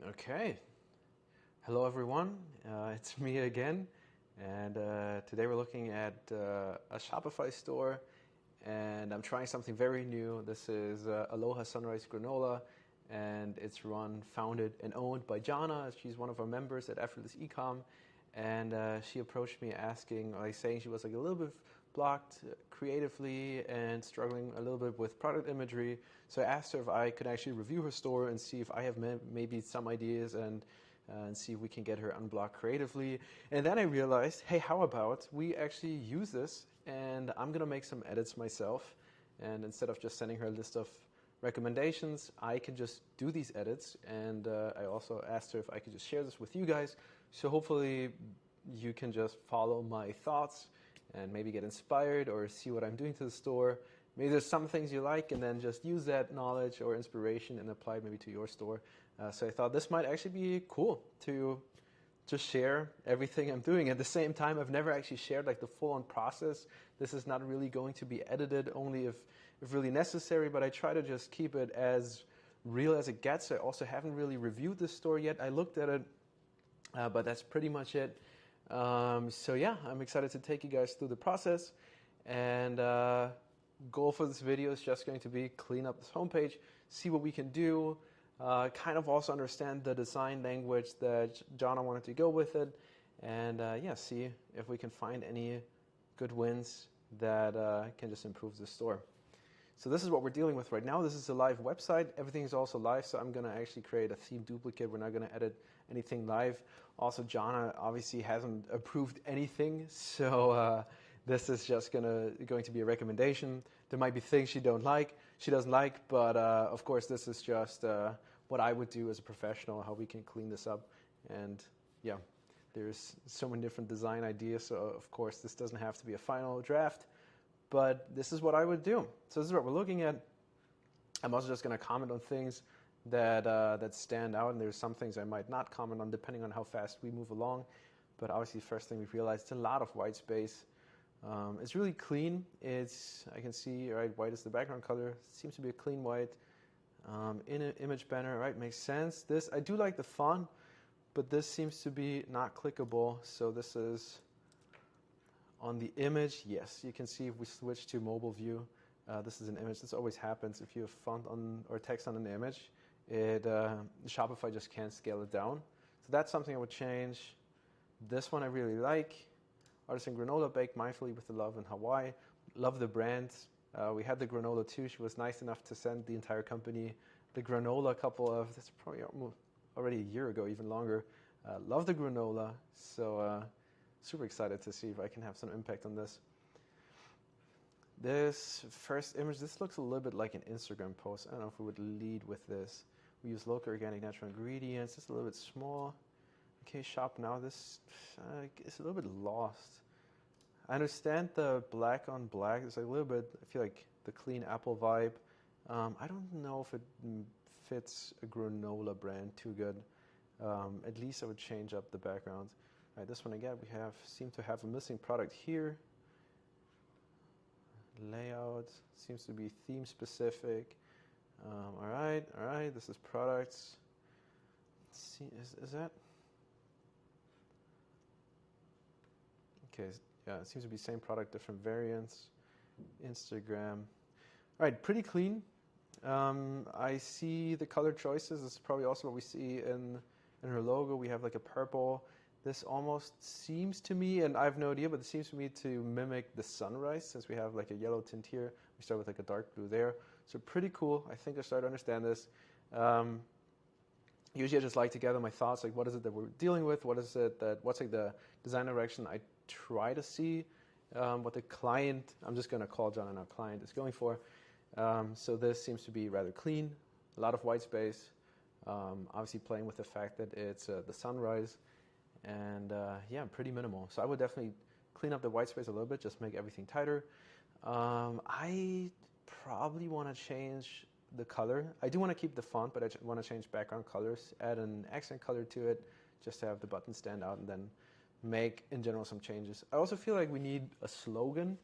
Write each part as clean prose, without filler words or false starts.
Okay. Hello, everyone. It's me again. And today we're looking at a Shopify store. And I'm trying something very new. This is Aloha Sunrise Granola. And it's founded, and owned by Jana. She's one of our members at Effortless Ecom. And she approached me saying she was like a little bit blocked creatively and struggling a little bit with product imagery. So I asked her if I could actually review her store and see if I have maybe some ideas and see if we can get her unblocked creatively. And then I realized, hey, how about we actually use this and I'm going to make some edits myself. And instead of just sending her a list of recommendations, I can just do these edits. And I also asked her if I could just share this with you guys. So hopefully you can just follow my thoughts and maybe get inspired or see what I'm doing to the store. Maybe there's some things you like and then just use that knowledge or inspiration and apply it maybe to your store. So I thought this might actually be cool to just share everything I'm doing. At the same time, I've never actually shared like the full-on process. This is not really going to be edited, only if really necessary, but I try to just keep it as real as it gets. I also haven't really reviewed this store yet. I looked at it, but that's pretty much it. So yeah, I'm excited to take you guys through the process. And goal for this video is just going to be clean up this homepage, see what we can do, kind of also understand the design language that Jana wanted to go with it, and yeah, see if we can find any good wins that can just improve the store. So this is what we're dealing with right now. This is a live website. Everything is also live, so I'm going to actually create a theme duplicate. We're not going to edit anything live. Also, Jana obviously hasn't approved anything, so this is just going to be a recommendation. There might be things she doesn't like, but of course, this is just what I would do as a professional, how we can clean this up. And yeah, there's so many different design ideas, so of course, this doesn't have to be a final draft. But this is what I would do. So this is what we're looking at. I'm also just going to comment on things that stand out, and there's some things I might not comment on depending on how fast we move along. But obviously, first thing we realized, it's a lot of white space. It's really clean. I can see, right, white is the background color. It seems to be a clean white. In an image banner, right, makes sense. I do like the font, but this seems to be not clickable. So this is on the image. Yes, you can see if we switch to mobile view, this is an image. This always happens if you have font or text on an image. Shopify just can't scale it down. So that's something I would change. This one I really like. Artisan granola baked mindfully with the love in Hawaii. Love the brand. We had the granola too. She was nice enough to send the entire company the granola that's probably already a year ago, even longer. Love the granola. So super excited to see if I can have some impact on this. This first image, this looks a little bit like an Instagram post. I don't know if we would lead with this. We use local organic natural ingredients. It's a little bit small. Okay, shop now. This is a little bit lost. I understand the black on black. It's like a little bit, I feel like the clean apple vibe. I don't know if it fits a granola brand too good. At least I would change up the background. All right, this one again, we seem to have a missing product here. Layout seems to be theme specific. All right, this is products. Let's see, is that? Okay, yeah, it seems to be same product, different variants. Instagram. All right, pretty clean. I see the color choices. This is probably also what we see in her logo. We have like a purple. This almost seems to me, and I have no idea, but it seems to me to mimic the sunrise, since we have like a yellow tint here. We start with like a dark blue there. So pretty cool. I think I start to understand this. Usually I just like to gather my thoughts, like what is it that we're dealing with? What's like the design direction I try to see, what the client, I'm just going to call John and our client, is going for. So this seems to be rather clean, a lot of white space, obviously playing with the fact that it's the sunrise. And yeah, pretty minimal. So I would definitely clean up the white space a little bit, just make everything tighter. I probably want to change the color. I do want to keep the font, but I want to change background colors, add an accent color to it, just to have the button stand out, and then make, in general, some changes. I also feel like we need a slogan.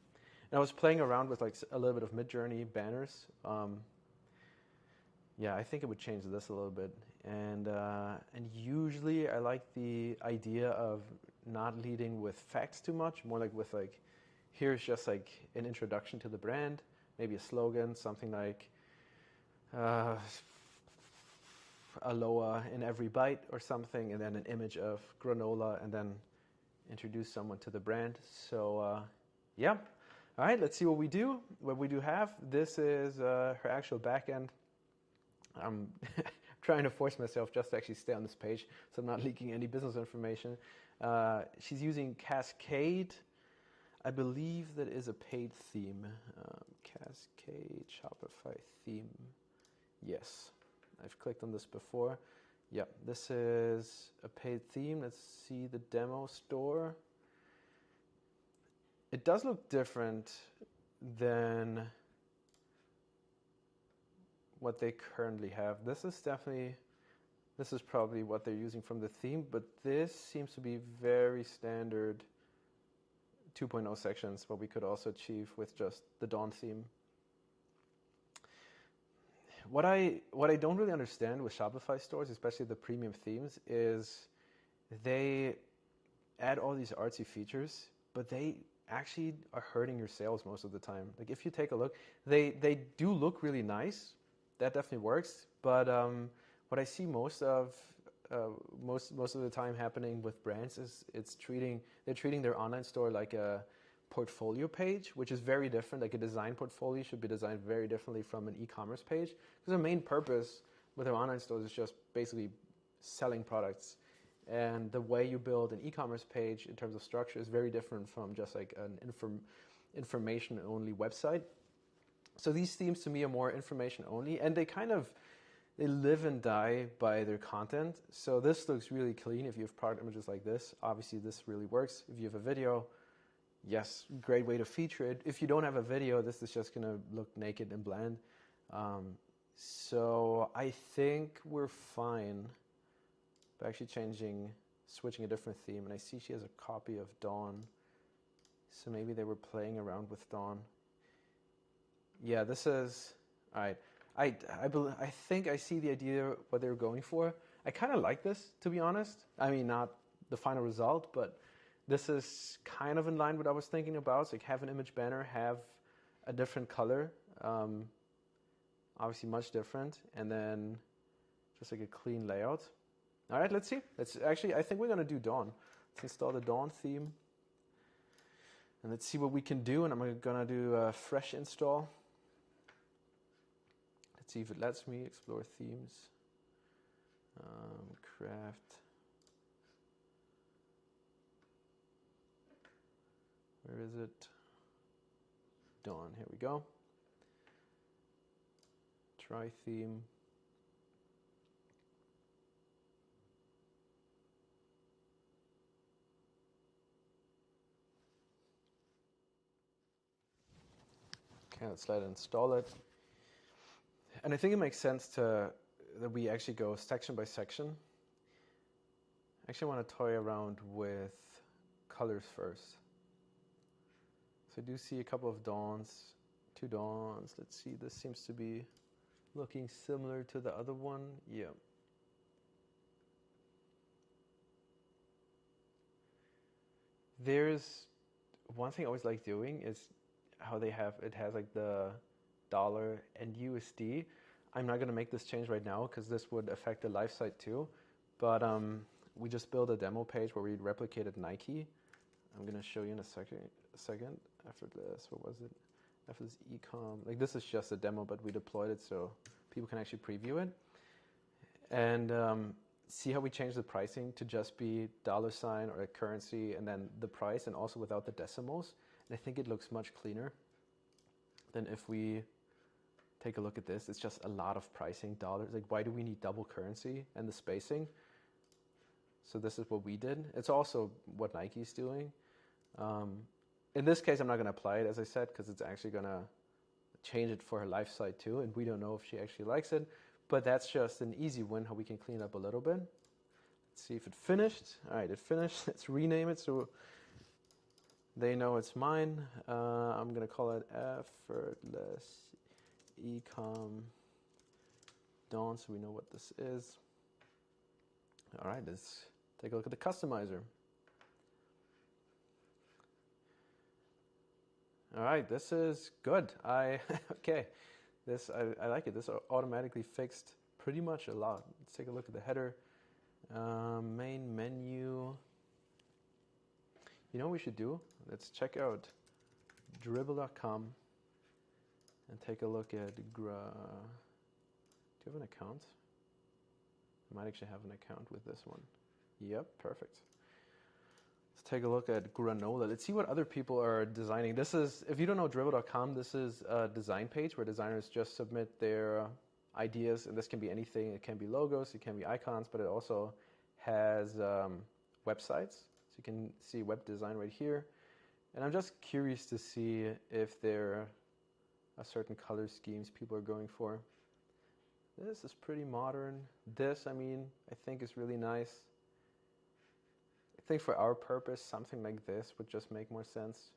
And I was playing around with like a little bit of Mid-Journey banners. Yeah, I think it would change this a little bit. And usually I like the idea of not leading with facts too much, more like with like, here's just like an introduction to the brand, maybe a slogan, something like uh, aloha in every bite or something, and then an image of granola, and then introduce someone to the brand. So yeah, all right, let's see what we do. What we do have, this is her actual backend. I'm trying to force myself just to actually stay on this page so I'm not leaking any business information. She's using Cascade. I believe that is a paid theme. Cascade Shopify theme. Yes, I've clicked on this before. Yep, this is a paid theme. Let's see the demo store. It does look different than what they currently have. This is probably what they're using from the theme, but this seems to be very standard 2.0 sections, what we could also achieve with just the Dawn theme. What I don't really understand with Shopify stores, especially the premium themes, is they add all these artsy features, but they actually are hurting your sales most of the time. Like if you take a look, they do look really nice. That definitely works. But what I see most of the time happening with brands is they're treating their online store like a portfolio page, which is very different. Like a design portfolio should be designed very differently from an e-commerce page, because the main purpose with their online stores is just basically selling products. And the way you build an e-commerce page in terms of structure is very different from just like an information-only website. So these themes to me are more information-only, and they live and die by their content. So this looks really clean if you have product images like this. Obviously, this really works. If you have a video, yes, great way to feature it. If you don't have a video, this is just going to look naked and bland. So I think we're fine. But actually switching a different theme, and I see she has a copy of Dawn, so maybe they were playing around with Dawn. Yeah, this is, all right. I think I see the idea what they were going for. I kind of like this, to be honest. I mean, not the final result, but this is kind of in line with what I was thinking about. So like have an image banner, have a different color, obviously much different, and then just like a clean layout. All right, let's see. I think we're going to do Dawn. Let's install the Dawn theme. And let's see what we can do. And I'm going to do a fresh install. Let's see if it lets me explore themes. Craft. Where is it? Dawn. Here we go. Try theme. Okay, let's let it install it. And I think it makes sense that we actually go section by section. I actually want to toy around with colors first. So I do see a couple of dawns, 2 dawns. Let's see, this seems to be looking similar to the other one. Yeah. There's one thing I always like doing is how it has like the dollar and USD. I'm not going to make this change right now because this would affect the live site too. But we just built a demo page where we replicated Nike. I'm going to show you in a second after this. What was it? After this ecom. Like this is just a demo, but we deployed it so people can actually preview it. And see how we change the pricing to just be $ or a currency and then the price, and also without the decimals. And I think it looks much cleaner than if we take a look at this. It's just a lot of pricing, dollars. Like, why do we need double currency and the spacing? So this is what we did. It's also what Nike's doing. In this case, I'm not going to apply it, as I said, because it's actually going to change it for her live site too, and we don't know if she actually likes it. But that's just an easy win, how we can clean up a little bit. Let's see if it finished. All right, it finished. Let's rename it so they know it's mine. I'm going to call it Effortless Ecom Dawn so we know what this is. All right, let's take a look at the customizer. All right, this is good. Okay, this I like it. This automatically fixed pretty much a lot. Let's take a look at the header. Main menu. You know what we should do? Let's check out Dribbble.com and take a look at Do you have an account? I might actually have an account with this one. Yep, perfect. Let's take a look at Granola. Let's see what other people are designing. This is, if you don't know Dribbble.com, this is a design page where designers just submit their ideas, and this can be anything. It can be logos, it can be icons, but it also has websites. So you can see web design right here. And I'm just curious to see if there are certain color schemes people are going for. This is pretty modern. This, I think is really nice. I think for our purpose, something like this would just make more sense.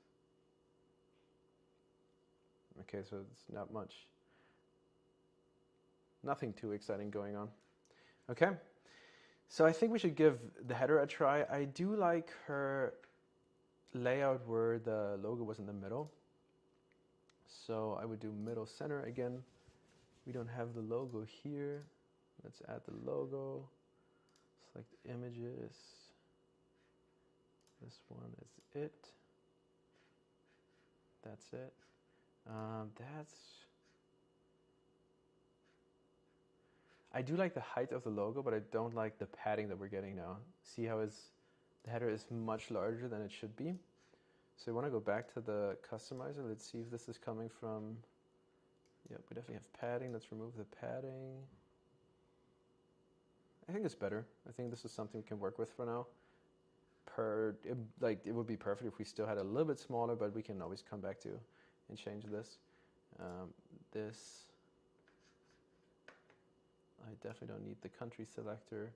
Okay, so it's not much. Nothing too exciting going on. Okay, so I think we should give the header a try. I do like her layout where the logo was in the middle. So I would do middle center again. We don't have the logo here. Let's add the logo. Select images. This one is it. That's it. I do like the height of the logo, but I don't like the padding that we're getting now. See how the header is much larger than it should be. So we want to go back to the customizer. Let's see if this is coming from, yep, we definitely have padding. Let's remove the padding. I think it's better. I think this is something we can work with for now. It would be perfect if we still had a little bit smaller, but we can always come back to and change this. I definitely don't need the country selector.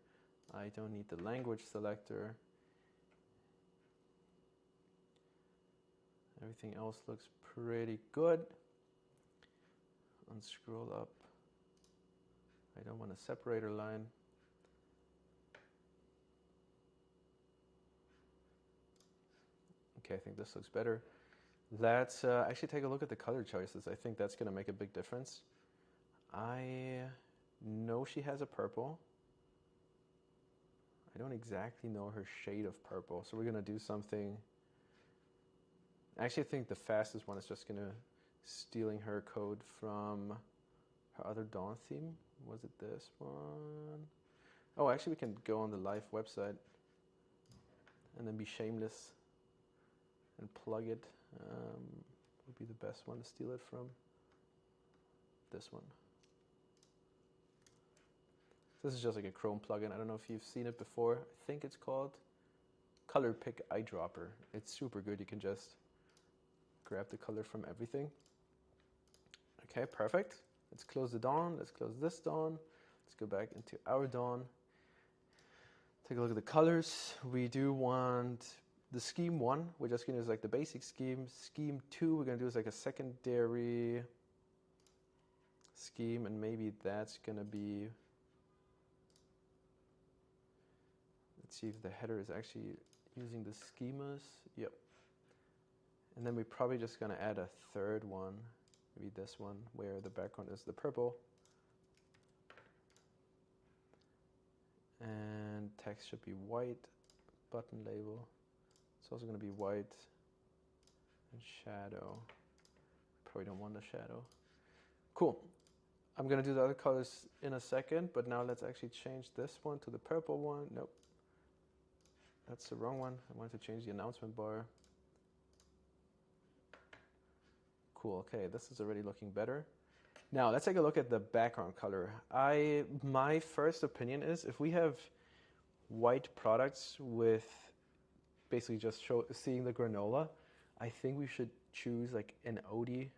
I don't need the language selector. Everything else looks pretty good. Unscroll up. I don't want a separator line. Okay, I think this looks better. Let's actually take a look at the color choices. I think that's going to make a big difference. I know she has a purple. I don't exactly know her shade of purple, so we're going to do something. I actually think the fastest one is just going to stealing her code from her other Dawn theme. Was it this one? Oh, actually we can go on the live website and then be shameless and plug it. Would be the best one to steal it from. This one. This is just like a Chrome plugin. I don't know if you've seen it before. I think it's called Color Pick Eyedropper. It's super good. You can just grab the color from everything. Okay, perfect. Let's close the Dawn. Let's close this Dawn. Let's go back into our Dawn. Take a look at the colors. We do want the scheme 1. We're just going to use like the basic scheme. Scheme 2, we're going to do is like a secondary scheme, and maybe that's going to be, let's see if the header is actually using the schemas. Yep. And then we're probably just going to add a third one, maybe this one, where the background is the purple. And text should be white. Button label. It's also going to be white. And shadow. Probably don't want the shadow. Cool. I'm going to do the other colors in a second, but now let's actually change this one to the purple one. Nope. That's the wrong one. I wanted to change the announcement bar. Cool, okay, this is already looking better. Now, let's take a look at the background color. My first opinion is if we have white products with basically just seeing the granola, I think we should choose like an oaty,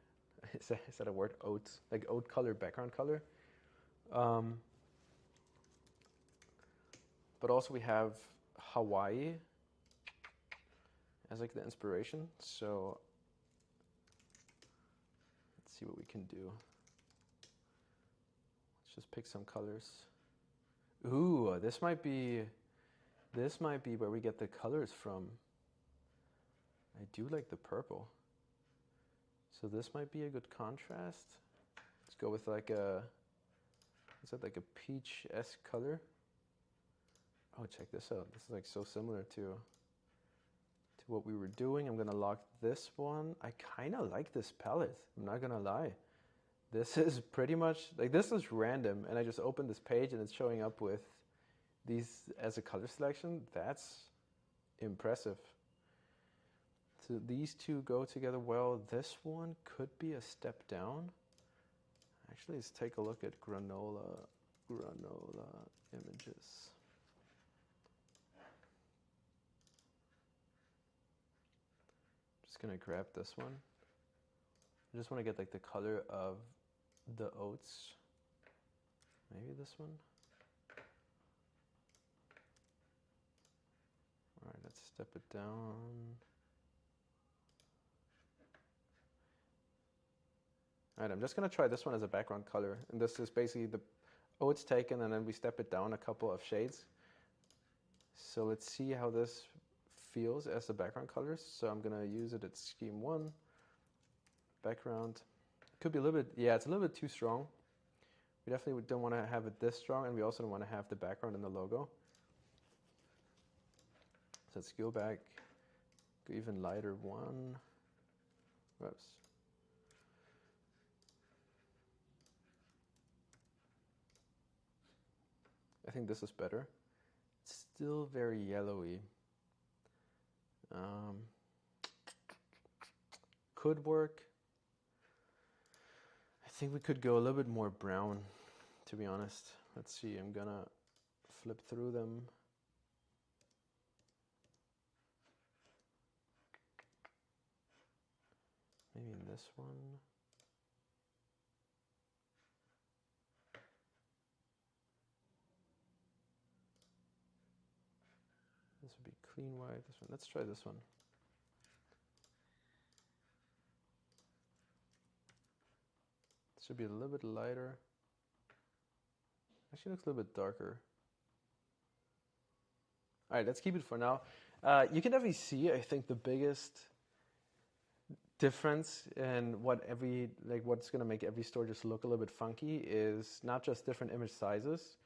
is that a word, oats, like oat color, background color. But also we have Hawaii as like the inspiration, so let's see what we can do. Let's just pick some colors. Ooh, this might be where we get the colors from. I do like the purple. So this might be a good contrast. Let's go with like a, is that like a peach-esque color? Oh, check this out. This is like so similar to what we were doing. I'm gonna lock this one. I kind of like this palette. I'm not gonna lie. This is pretty much, like this is random, and I just opened this page and it's showing up with these as a color selection. That's impressive. So these two go together well. This one could be a step down. Actually, let's take a look at granola images. Just gonna grab this one. I just want to get like the color of the oats. Maybe this one. All right, let's step it down. All right, I'm just gonna try this one as a background color. And this is basically the oats taken, and then we step it down a couple of shades. So let's see how this feels as the background colors. So I'm gonna use it at scheme 1. Background. Could be a little bit, yeah, it's a little bit too strong. We definitely don't want to have it this strong, and we also don't want to have the background in the logo. So let's go back, go even lighter one. Whoops. I think this is better. It's still very yellowy. Could work. I think we could go a little bit more brown, to be honest. Let's see, I'm gonna flip through them. Maybe in this one. This would be clean white. This one. Let's try this one. This should be a little bit lighter. Actually looks a little bit darker. All right, let's keep it for now. You can definitely see, I think, the biggest difference in what's going to make every store just look a little bit funky is not just different image sizes,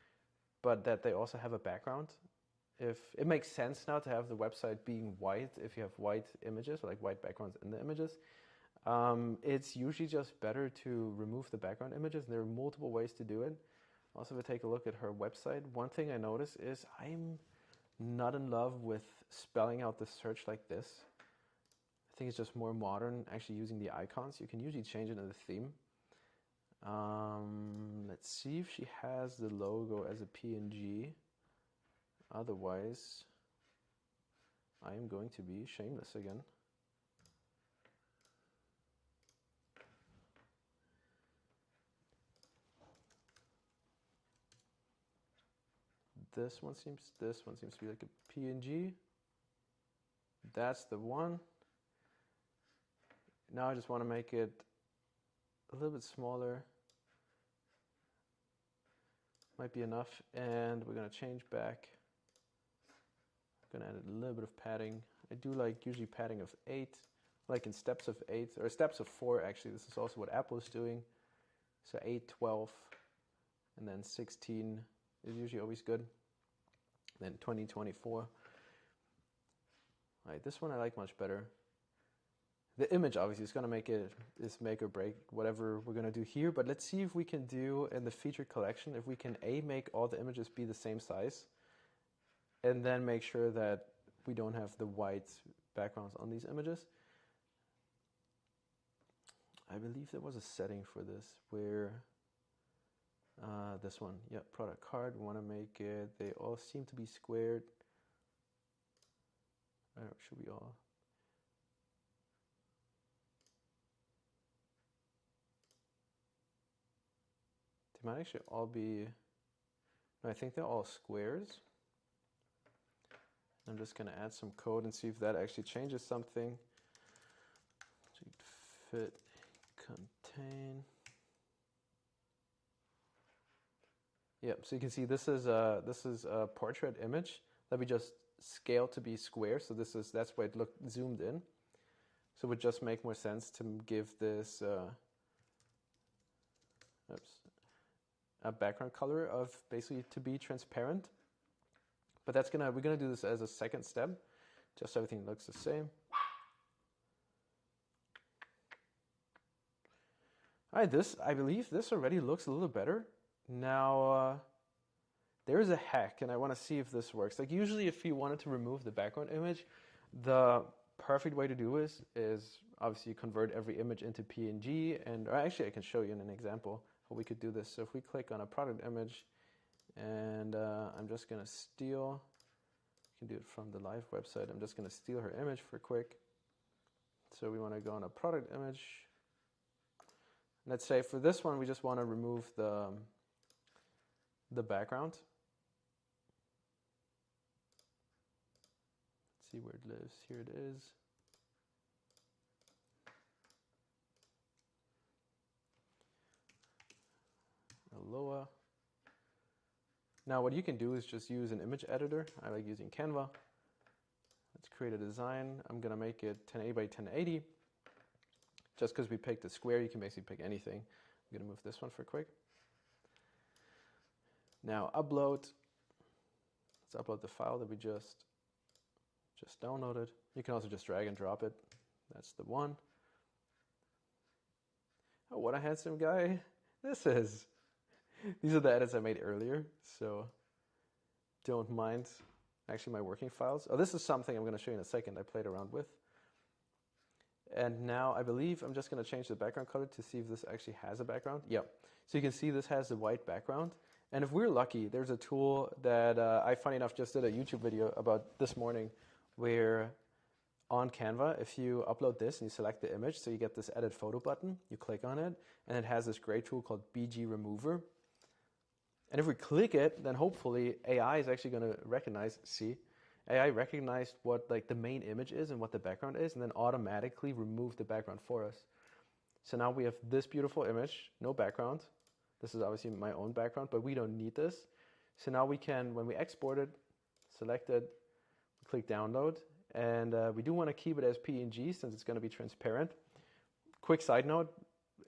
but that they also have a background. If it makes sense now to have the website being white, if you have white images or like white backgrounds in the images, it's usually just better to remove the background images. There are multiple ways to do it. Also, if I take a look at her website, one thing I notice is I'm not in love with spelling out the search like this. I think it's just more modern actually using the icons. You can usually change it in the theme. Let's see if she has the logo as a PNG. Otherwise, I am going to be shameless again. This one seems to be like a PNG. That's the one. Now I just want to make it a little bit smaller. Might be enough. And we're going to change back. I'm going to add a little bit of padding. I do like usually padding of 8, like in steps of 8, or steps of 4 actually. This is also what Apple is doing. So 8, 12, and then 16 is usually always good. Then 20, 24. All right, this one I like much better. The image obviously is going to make it, is make or break whatever we're going to do here, but let's see if we can do in the featured collection, if we can make all the images be the same size, and then make sure that we don't have the white backgrounds on these images. I believe there was a setting for this where, this one, yeah, product card, we want to make it, they all seem to be squared. Should we all? They might actually all be, no, I think they're all squares. I'm just going to add some code and see if that actually changes something. Fit, contain. Yep, so you can see this is a portrait image that we just scaled to be square. So that's why it looked zoomed in. So it would just make more sense to give this a background color of basically to be transparent. But we're gonna do this as a second step, just so everything looks the same. All right, I believe this already looks a little better. Now, there is a hack, and I want to see if this works. Like usually if you wanted to remove the background image, the perfect way to do this is obviously you convert every image into PNG, and actually I can show you in an example how we could do this. So if we click on a product image, and I'm just going to steal, you can do it from the live website, I'm just going to steal her image for quick. So we want to go on a product image. Let's say for this one, we just want to remove the background. Let's see where it lives. Here it is. Aloha. Now what you can do is just use an image editor. I like using Canva. Let's create a design. I'm going to make it 1080 by 1080. Just because we picked a square, you can basically pick anything. I'm going to move this one for quick. Now upload. Let's upload the file that we just downloaded. You can also just drag and drop it. That's the one. Oh, what a handsome guy this is. These are the edits I made earlier, so don't mind actually my working files. Oh, this is something I'm going to show you in a second I played around with. And now I believe I'm just going to change the background color to see if this actually has a background. Yep. So you can see this has a white background. And if we're lucky, there's a tool that I, funny enough, just did a YouTube video about this morning where on Canva, if you upload this and you select the image, so you get this edit photo button, you click on it, and it has this great tool called BG Remover. And if we click it, then hopefully AI is actually going to recognize, AI recognized what like the main image is and what the background is, and then automatically remove the background for us. So now we have this beautiful image, no background. This is obviously my own background, but we don't need this. So now we can, when we export it, select it, click download, and we do want to keep it as PNG since it's going to be transparent. Quick side note,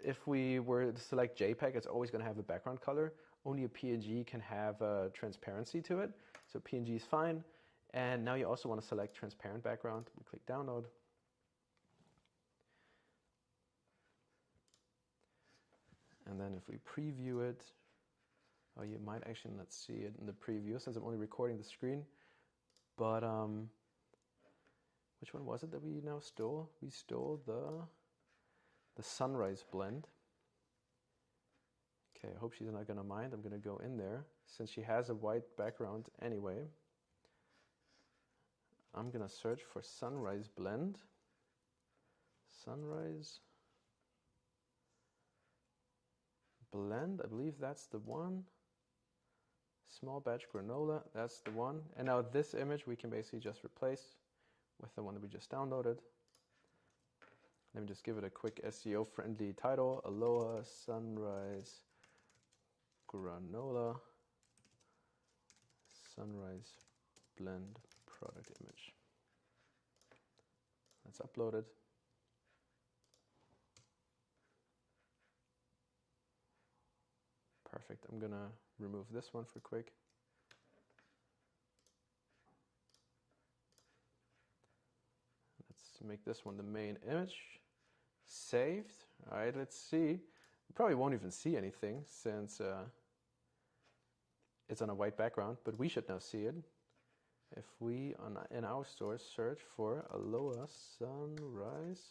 if we were to select JPEG, it's always going to have a background color. Only a PNG can have transparency to it. So PNG is fine. And now you also want to select transparent background. We click download. And then if we preview it, oh, you might actually not see it in the preview since I'm only recording the screen. But which one was it that we now stole? We stole the sunrise blend. Okay, I hope she's not going to mind. I'm going to go in there. Since she has a white background anyway, I'm going to search for sunrise blend. Sunrise blend, I believe that's the one. Small batch granola, that's the one. And now this image we can basically just replace with the one that we just downloaded. Let me just give it a quick SEO friendly title. Aloha sunrise granola sunrise blend product image. Let's upload it. Perfect. I'm gonna remove this one for quick. Let's make this one the main image. Saved. All right, let's see. You probably won't even see anything since it's on a white background, but we should now see it. If we, in our store, search for Aloha Sunrise.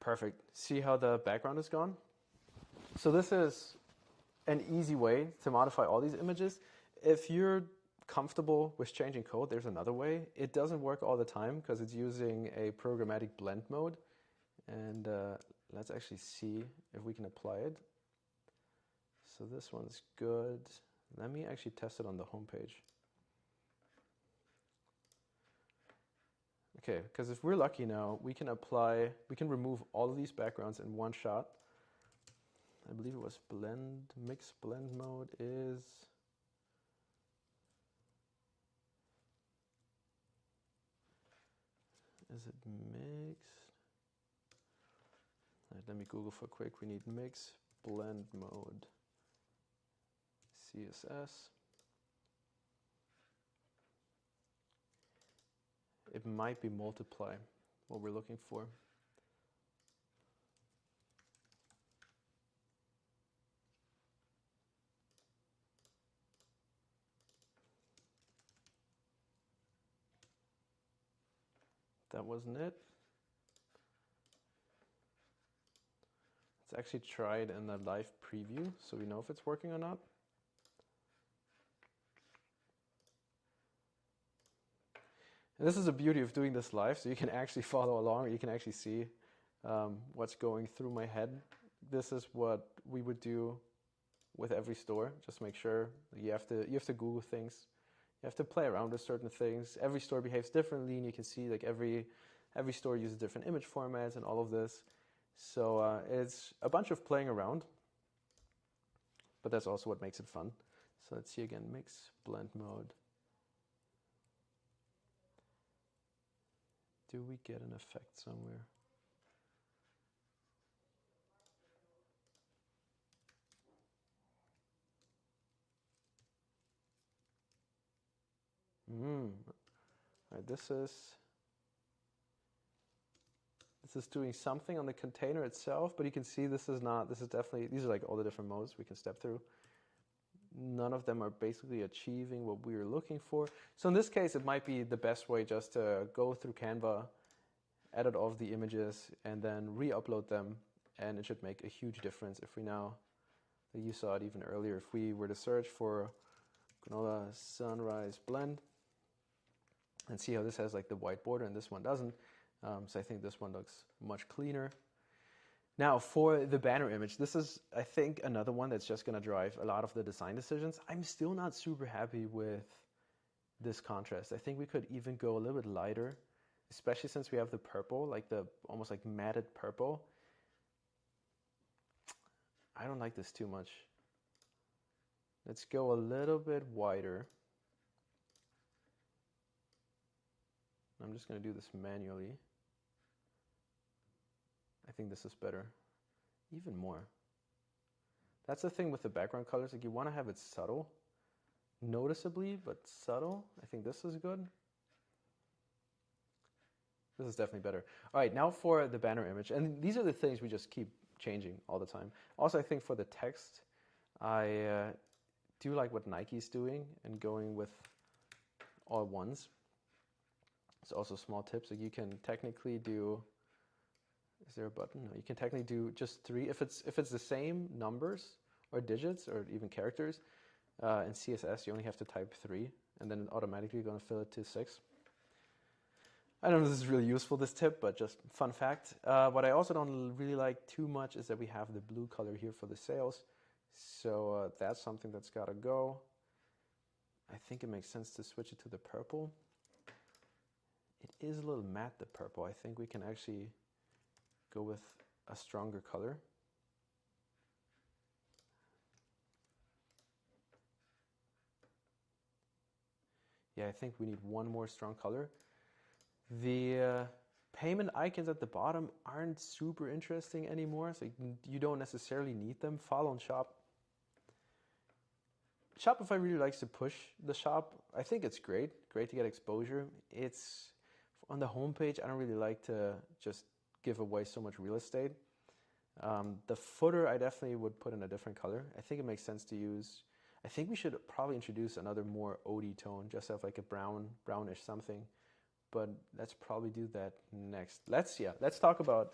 Perfect. See how the background is gone? So this is an easy way to modify all these images. If you're comfortable with changing code, there's another way. It doesn't work all the time because it's using a programmatic blend mode. And let's actually see if we can apply it. So this one's good. Let me actually test it on the home page. Okay, because if we're lucky now, we can remove all of these backgrounds in one shot. I believe it was mix blend mode is it mixed? All right, let me Google for quick. We need mix blend mode CSS. It might be multiply, what we're looking for. That wasn't it. Let's actually try it in the live preview so we know if it's working or not. And this is the beauty of doing this live, so you can actually follow along, or you can actually see what's going through my head. This is what we would do with every store. Just make sure you have to Google things. You have to play around with certain things. Every store behaves differently, and you can see like every store uses different image formats and all of this. So it's a bunch of playing around, but that's also what makes it fun. So let's see again, mix blend mode. Do we get an effect somewhere? All right, this is doing something on the container itself, but you can see this is definitely, these are like all the different modes we can step through. None of them are basically achieving what we were looking for. So in this case, it might be the best way just to go through Canva, edit all of the images, and then re-upload them, and it should make a huge difference. If we now, you saw it even earlier, if we were to search for granola sunrise blend, and see how this has like the white border and this one doesn't. So I think this one looks much cleaner. Now for the banner image, this is, I think, another one that's just gonna drive a lot of the design decisions. I'm still not super happy with this contrast. I think we could even go a little bit lighter, especially since we have the purple, like the almost like matted purple. I don't like this too much. Let's go a little bit wider. I'm just going to do this manually. I think this is better. Even more. That's the thing with the background colors. Like you want to have it subtle, noticeably, but subtle. I think this is good. This is definitely better. All right, now for the banner image. And these are the things we just keep changing all the time. Also, I think for the text, I do like what Nike's doing and going with all ones. It's also small tips. Like you can technically do, is there a button? No, you can technically do just 3. If it's the same numbers or digits or even characters, in CSS you only have to type 3 and then automatically going to fill it to 6. I don't know if this is really useful, this tip, but just fun fact. What I also don't really like too much is that we have the blue color here for the sails. So that's something that's got to go. I think it makes sense to switch it to the purple. It is a little matte, the purple. I think we can actually go with a stronger color. Yeah, I think we need one more strong color. The payment icons at the bottom aren't super interesting anymore, so you don't necessarily need them. Follow and shop. Shopify really likes to push the shop. I think it's great to get exposure. It's on the homepage. I don't really like to just give away so much real estate. The footer I definitely would put in a different color. I think it makes sense to use. I think we should probably introduce another more OD tone, just have like a brownish something. But let's probably do that next. Let's talk about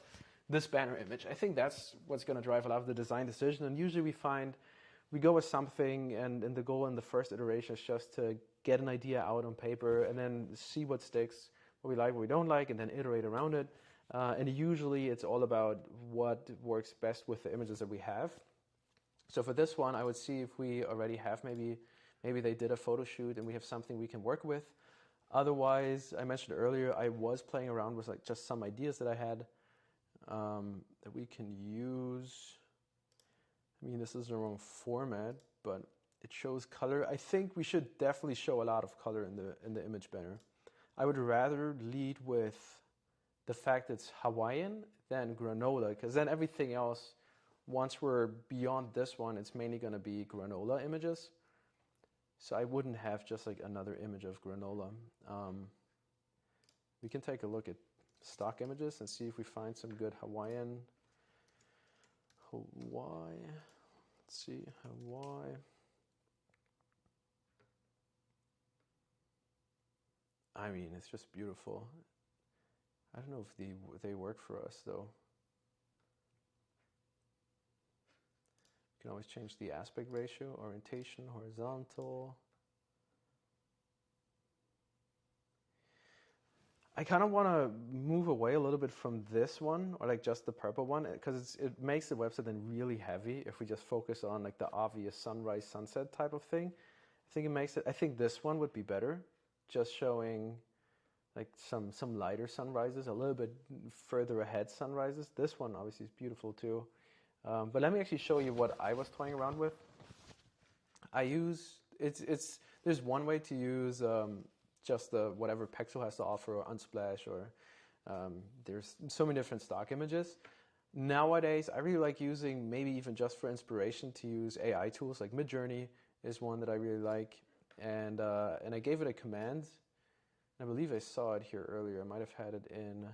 this banner image. I think that's what's going to drive a lot of the design decision. And usually we go with something, and the goal in the first iteration is just to get an idea out on paper and then see what sticks, what we like, what we don't like, and then iterate around it. And usually it's all about what works best with the images that we have. So for this one, I would see if we already have maybe they did a photo shoot and we have something we can work with. Otherwise, I mentioned earlier, I was playing around with like just some ideas that I had that we can use. I mean, this is the wrong format, but it shows color. I think we should definitely show a lot of color in the image banner. I would rather lead with the fact it's Hawaiian than granola, because then everything else, once we're beyond this one, it's mainly going to be granola images. So I wouldn't have just like another image of granola. We can take a look at stock images and see if we find some good Hawaii. Let's see, Hawaii. I mean, it's just beautiful. I don't know if they work for us though. You can always change the aspect ratio, orientation, horizontal. I kind of want to move away a little bit from this one, or like just the purple one, because it makes the website then really heavy if we just focus on like the obvious sunrise, sunset type of thing. I think this one would be better, just showing like some lighter sunrises, a little bit further ahead sunrises. This one obviously is beautiful too. But let me actually show you what I was toying around with. There's one way to use just whatever Pexel has to offer, or Unsplash, or there's so many different stock images. Nowadays, I really like using, maybe even just for inspiration, to use AI tools. Like Midjourney is one that I really like, and I gave it a command. I believe I saw it here earlier. I might have had it in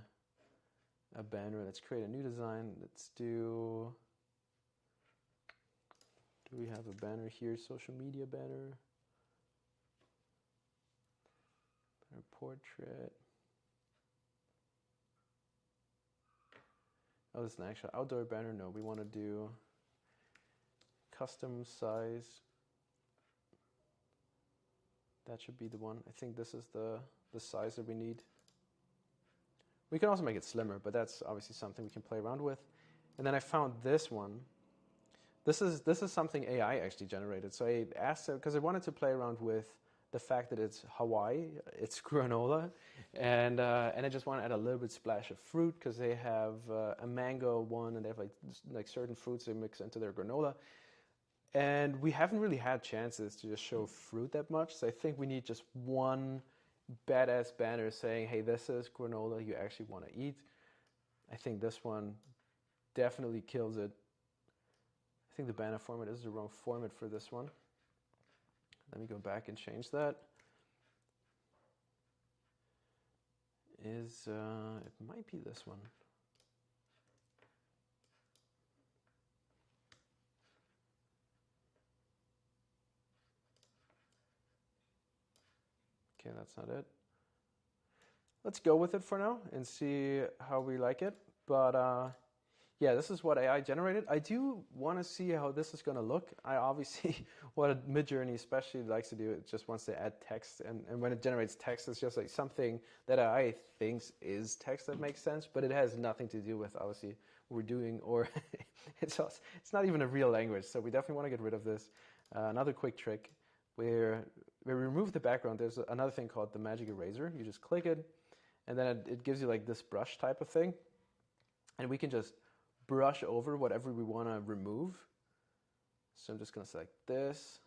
a banner. Let's create a new design. Let's do we have a banner here? Social media banner. Banner portrait. Oh, this is an actual outdoor banner. No, we want to do custom size. That should be the one. I think this is the size that we need. We can also make it slimmer, but that's obviously something we can play around with. And then I found this one. This is something AI actually generated. So I asked it, because I wanted to play around with the fact that it's Hawaii, it's granola, and I just want to add a little bit splash of fruit, because they have a mango one, and they have like certain fruits they mix into their granola. And we haven't really had chances to just show fruit that much, so I think we need just one badass banner saying, hey, this is granola you actually want to eat. I think this one definitely kills it. I think the banner format is the wrong format for this one. Let me go back and change that. It might be this one. Okay, that's not it. Let's go with it for now and see how we like it. But yeah, this is what AI generated. I do want to see how this is going to look. I obviously, what Midjourney especially likes to do, it just wants to add text. And when it generates text, it's just like something that AI thinks is text that makes sense, but it has nothing to do with, obviously, what we're doing, or it's not even a real language. So we definitely want to get rid of this. Another quick trick, where we remove the background, there's another thing called the magic eraser. You just click it, and then it gives you like this brush type of thing. And we can just brush over whatever we want to remove. So I'm just going to select this.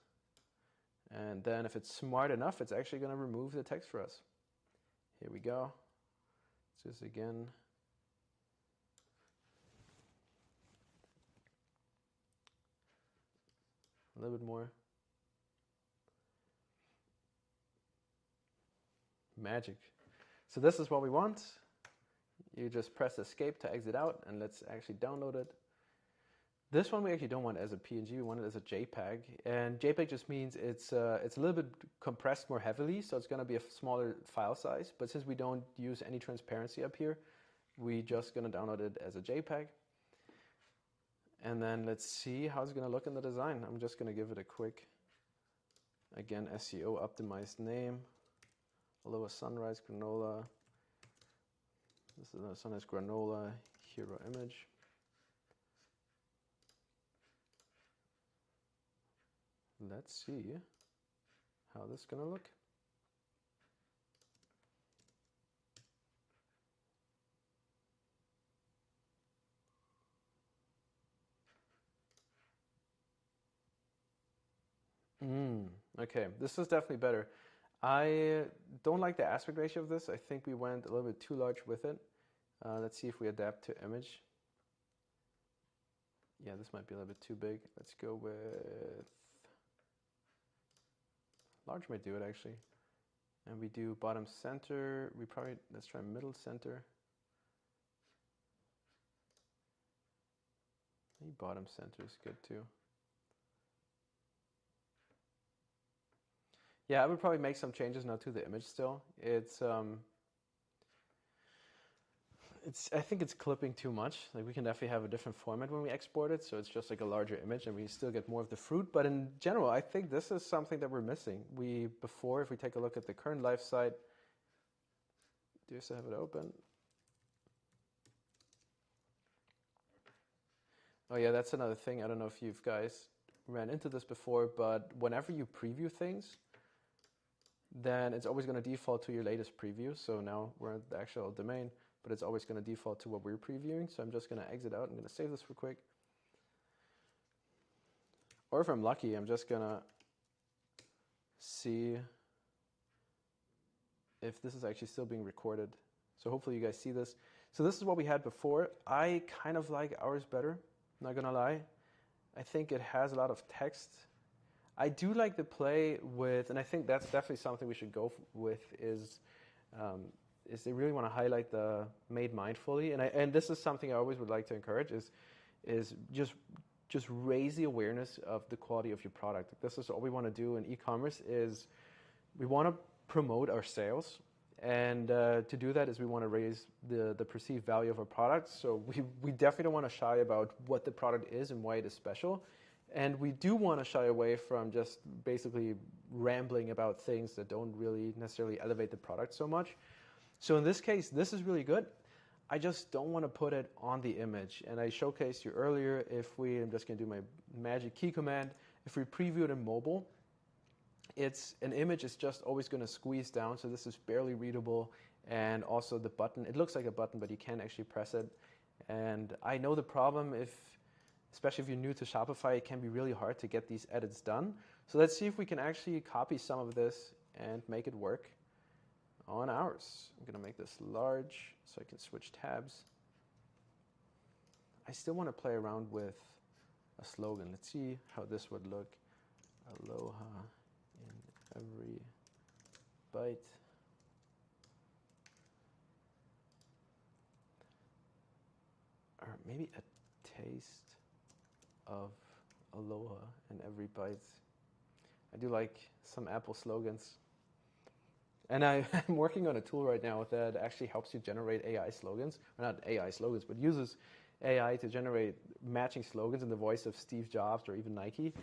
And then if it's smart enough, it's actually going to remove the text for us. Here we go. Let's do this again. A little bit more. Magic. So this is what we want. You just press escape to exit out, and let's actually download it. This one we actually don't want as a PNG, we want it as a JPEG. And JPEG just means it's a little bit compressed more heavily, so it's going to be a smaller file size. But since we don't use any transparency up here, we're just going to download it as a JPEG. And then let's see how it's going to look in the design. I'm just going to give it a quick, again, SEO optimized name. Aloha Sunrise Granola. This is a sunrise granola hero image. Let's see how this is going to look. Okay, this is definitely better. I don't like the aspect ratio of this. I think we went a little bit too large with it. Let's see if we adapt to image. Yeah, this might be a little bit too big. Let's go with large might do it actually. And we do bottom center. Let's try middle center. Maybe bottom center is good too. Yeah, I would probably make some changes now to the image still. I think it's clipping too much. Like we can definitely have a different format when we export it, so it's just like a larger image and we still get more of the fruit. But in general, I think this is something that we're missing. If we take a look at the current live site, do you still have it open? Oh yeah, that's another thing. I don't know if you guys ran into this before, but whenever you preview things, then it's always going to default to your latest preview. So now we're at the actual domain, but it's always going to default to what we're previewing. So I'm just going to exit out. I'm going to save this real quick. Or if I'm lucky, I'm just going to see if this is actually still being recorded. So hopefully you guys see this. So this is what we had before. I kind of like ours better, not going to lie. I think it has a lot of text. I do like the play with, and I think that's definitely something we should go with, is they really want to highlight the made mindfully, and this is something I always would like to encourage is just raise the awareness of the quality of your product. This is all we want to do in e-commerce is we want to promote our sales, and to do that is we want to raise the perceived value of our product. So we definitely don't want to shy about what the product is and why it is special. And we do want to shy away from just basically rambling about things that don't really necessarily elevate the product so much. So in this case, this is really good. I just don't want to put it on the image. And I showcased you earlier, I'm just going to do my magic key command. If we preview it in mobile, an image is just always going to squeeze down. So this is barely readable. And also the button, it looks like a button, but you can't actually press it. And I know the problem especially if you're new to Shopify, it can be really hard to get these edits done. So let's see if we can actually copy some of this and make it work on ours. I'm going to make this large so I can switch tabs. I still want to play around with a slogan. Let's see how this would look. Aloha in every bite. Or maybe a taste of aloha in every bite. I do like some Apple slogans. And I'm working on a tool right now that actually helps you generate AI slogans. Or not AI slogans, but uses AI to generate matching slogans in the voice of Steve Jobs or even Nike.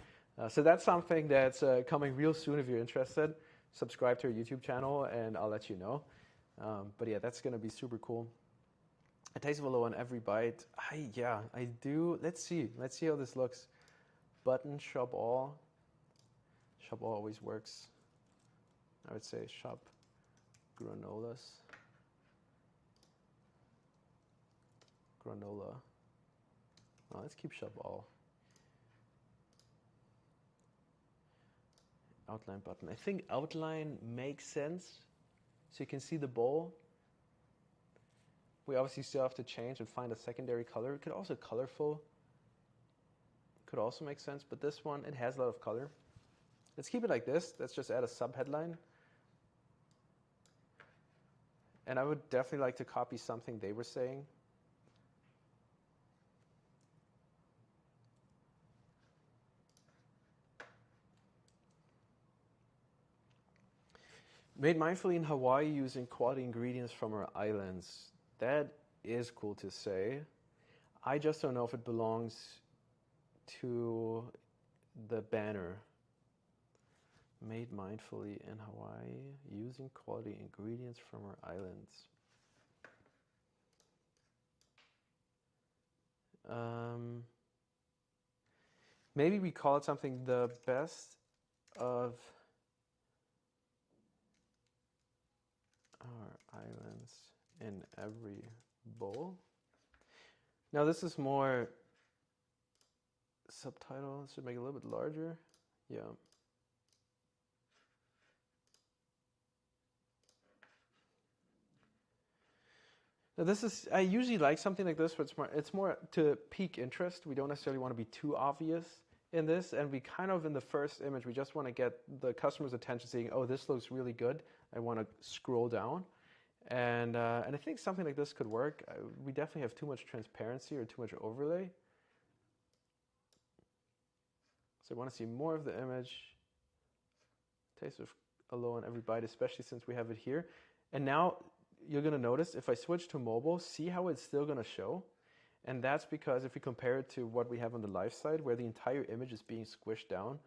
So that's something that's coming real soon if you're interested. Subscribe to our YouTube channel and I'll let you know. But yeah, that's going to be super cool. A taste of aloha on every bite. I do. Let's see how this looks. Button shop all. Shop all always works. I would say shop granolas. Granola. Oh, let's keep shop all. Outline button. I think outline makes sense. So you can see the bowl. We obviously still have to change and find a secondary color. It could also colorful. Could also make sense, but this one, it has a lot of color. Let's keep it like this. Let's just add a sub-headline. And I would definitely like to copy something they were saying. Made mindfully in Hawaii using quality ingredients from our islands. That is cool to say. I just don't know if it belongs to the banner. Made mindfully in Hawaii using quality ingredients from our islands. Maybe we call it something the best of our islands in every bowl. Now this is more subtitle. Should make it a little bit larger. Yeah. Now this is, I usually like something like this, but it's more to pique interest. We don't necessarily want to be too obvious in this, and we kind of, in the first image, we just want to get the customer's attention saying, oh, this looks really good. I want to scroll down. And I think something like this could work. We definitely have too much transparency or too much overlay. So I want to see more of the image. Taste of aloe on every bite, especially since we have it here. And now you're going to notice if I switch to mobile, see how it's still going to show? And that's because if we compare it to what we have on the live side, where the entire image is being squished down,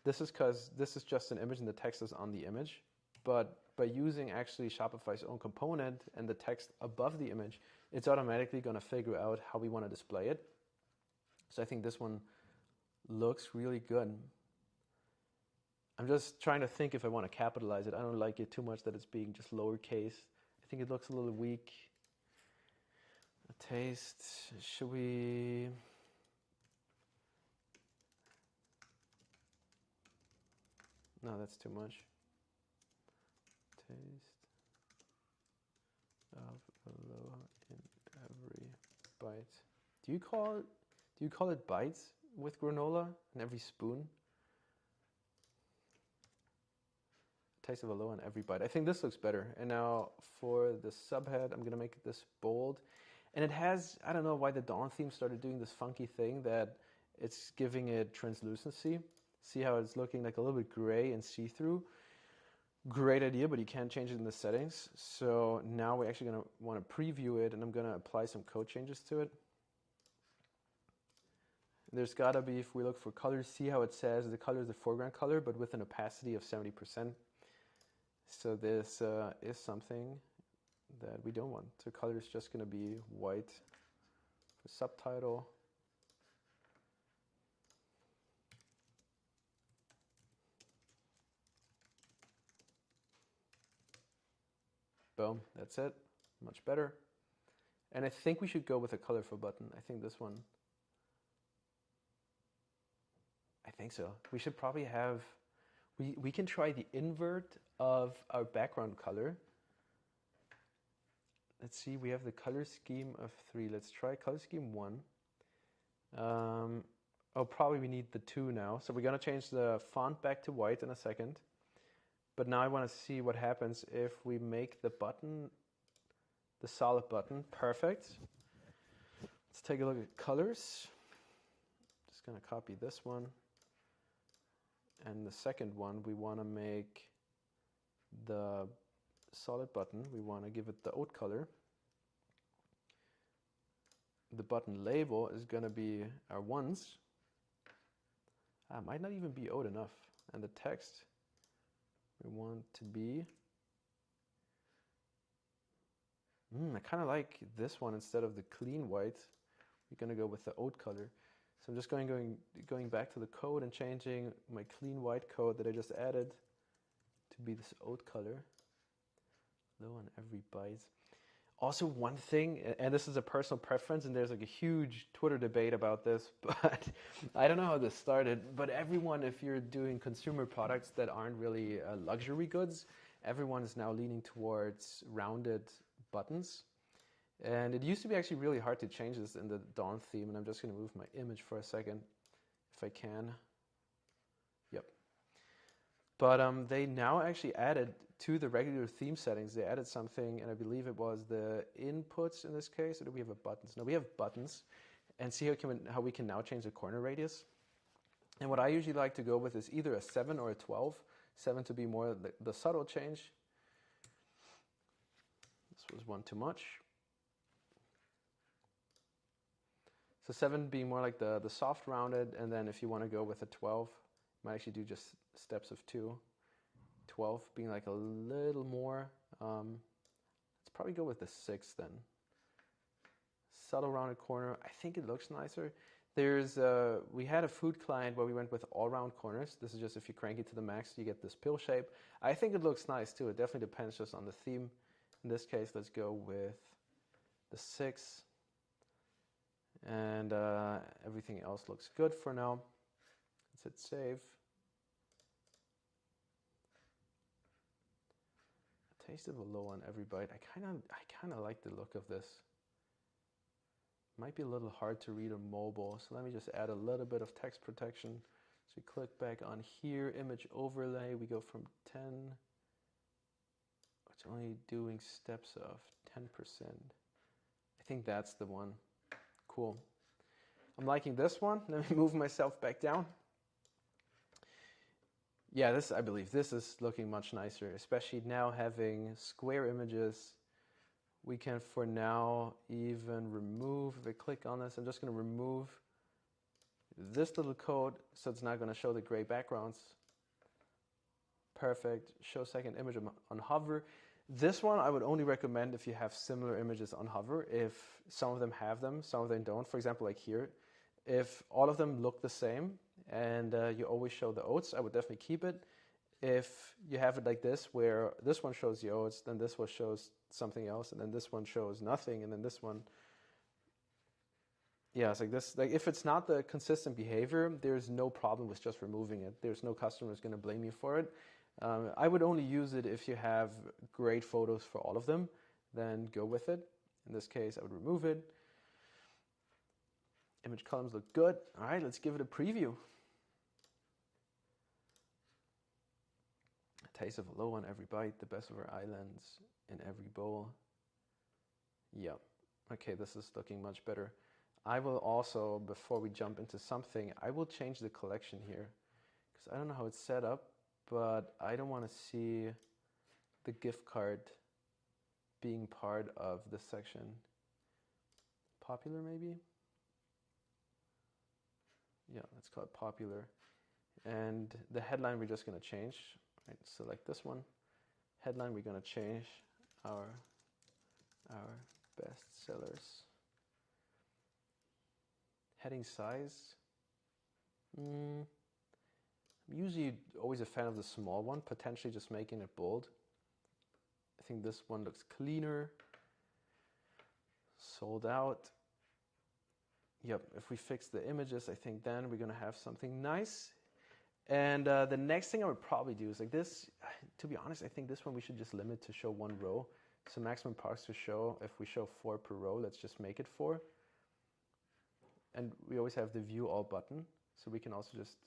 this is because this is just an image and the text is on the image. But by using actually Shopify's own component and the text above the image, it's automatically going to figure out how we want to display it. So I think this one looks really good. I'm just trying to think if I want to capitalize it. I don't like it too much that it's being just lowercase. I think it looks a little weak. A taste, should we? No, that's too much. Taste of aloe in every bite. Do you call it bites with granola in every spoon? Taste of aloe in every bite. I think this looks better. And now for the subhead, I'm going to make this bold. And it has, I don't know why the Dawn theme started doing this funky thing that it's giving it translucency. See how it's looking like a little bit gray and see-through? Great idea, but you can't change it in the settings. So now we're actually going to want to preview it, and I'm going to apply some code changes to it. There's got to be, if we look for colors, see how it says the color is the foreground color, but with an opacity of 70%. So this is something that we don't want. So color is just going to be white for subtitle. Boom, that's it. Much better. And I think we should go with a colorful button. I think this one. I think so. We should probably have, we can try the invert of our background color. Let's see, we have the color scheme of 3. Let's try color scheme 1. Oh, probably we need the 2 now. So we're going to change the font back to white in a second. But now I want to see what happens if we make the button, the solid button. Perfect. Let's take a look at colors. Just going to copy this one. And the second one, we want to make the solid button. We want to give it the oat color. The button label is going to be our ones. Might not even be oat enough. And the text, we want to be, I kind of like this one instead of the clean white. We're going to go with the oat color. So I'm just going back to the code and changing my clean white code that I just added to be this oat color. Low on every bite. Also one thing, and this is a personal preference, and there's like a huge Twitter debate about this, but I don't know how this started, but everyone, if you're doing consumer products that aren't really luxury goods, everyone is now leaning towards rounded buttons. And it used to be actually really hard to change this in the Dawn theme, and I'm just going to move my image for a second, if I can. Yep. But they now actually added to the regular theme settings, they added something, and I believe it was the inputs in this case, or do we have buttons? No, we have buttons, and see how we can now change the corner radius. And what I usually like to go with is either a 7 or a 12. 7 to be more the subtle change. This was one too much. So 7 being more like the soft rounded, and then if you want to go with a 12, you might actually do just steps of 2. 12 being like a little more. Let's probably go with the 6 then. Subtle rounded corner. I think it looks nicer. We had a food client where we went with all round corners. This is just if you crank it to the max, you get this pill shape. I think it looks nice too. It definitely depends just on the theme. In this case, let's go with the 6. And everything else looks good for now. Let's hit save. Taste of a low on every bite. I kind of like the look of this. Might be a little hard to read on mobile, so let me just add a little bit of text protection. So we click back on here, image overlay. We go from 10. It's only doing steps of 10%. I think that's the one. Cool. I'm liking this one. Let me move myself back down. Yeah, I believe this is looking much nicer, especially now having square images. We can, for now, even remove, if I click on this, I'm just going to remove this little code, so it's not going to show the gray backgrounds. Perfect. Show second image on hover. This one I would only recommend if you have similar images on hover. If some of them have them, some of them don't. For example, like here, if all of them look the same and you always show the oats, I would definitely keep it. If you have it like this, where this one shows the oats, then this one shows something else, and then this one shows nothing, and then this one, yeah, it's like this. Like if it's not the consistent behavior, there's no problem with just removing it. There's no customer who's going to blame you for it. I would only use it if you have great photos for all of them, then go with it. In this case, I would remove it. Image columns look good. All right, let's give it a preview. Taste of a low on every bite, the best of our islands in every bowl. Yep. Okay, this is looking much better. I will also, before we jump into something, I will change the collection here because I don't know how it's set up, but I don't want to see the gift card being part of this section. Popular, maybe? Yeah, let's call it popular. And the headline we're just going to change. Right, select this one. Headline, we're going to change our best sellers. Heading size. I'm usually always a fan of the small one, potentially just making it bold. I think this one looks cleaner. Sold out. Yep, if we fix the images, I think then we're going to have something nice. And the next thing I would probably do is like this. To be honest, I think this one we should just limit to show one row. So maximum parts to show, if we show 4 per row, let's just make it 4. And we always have the view all button. So we can also just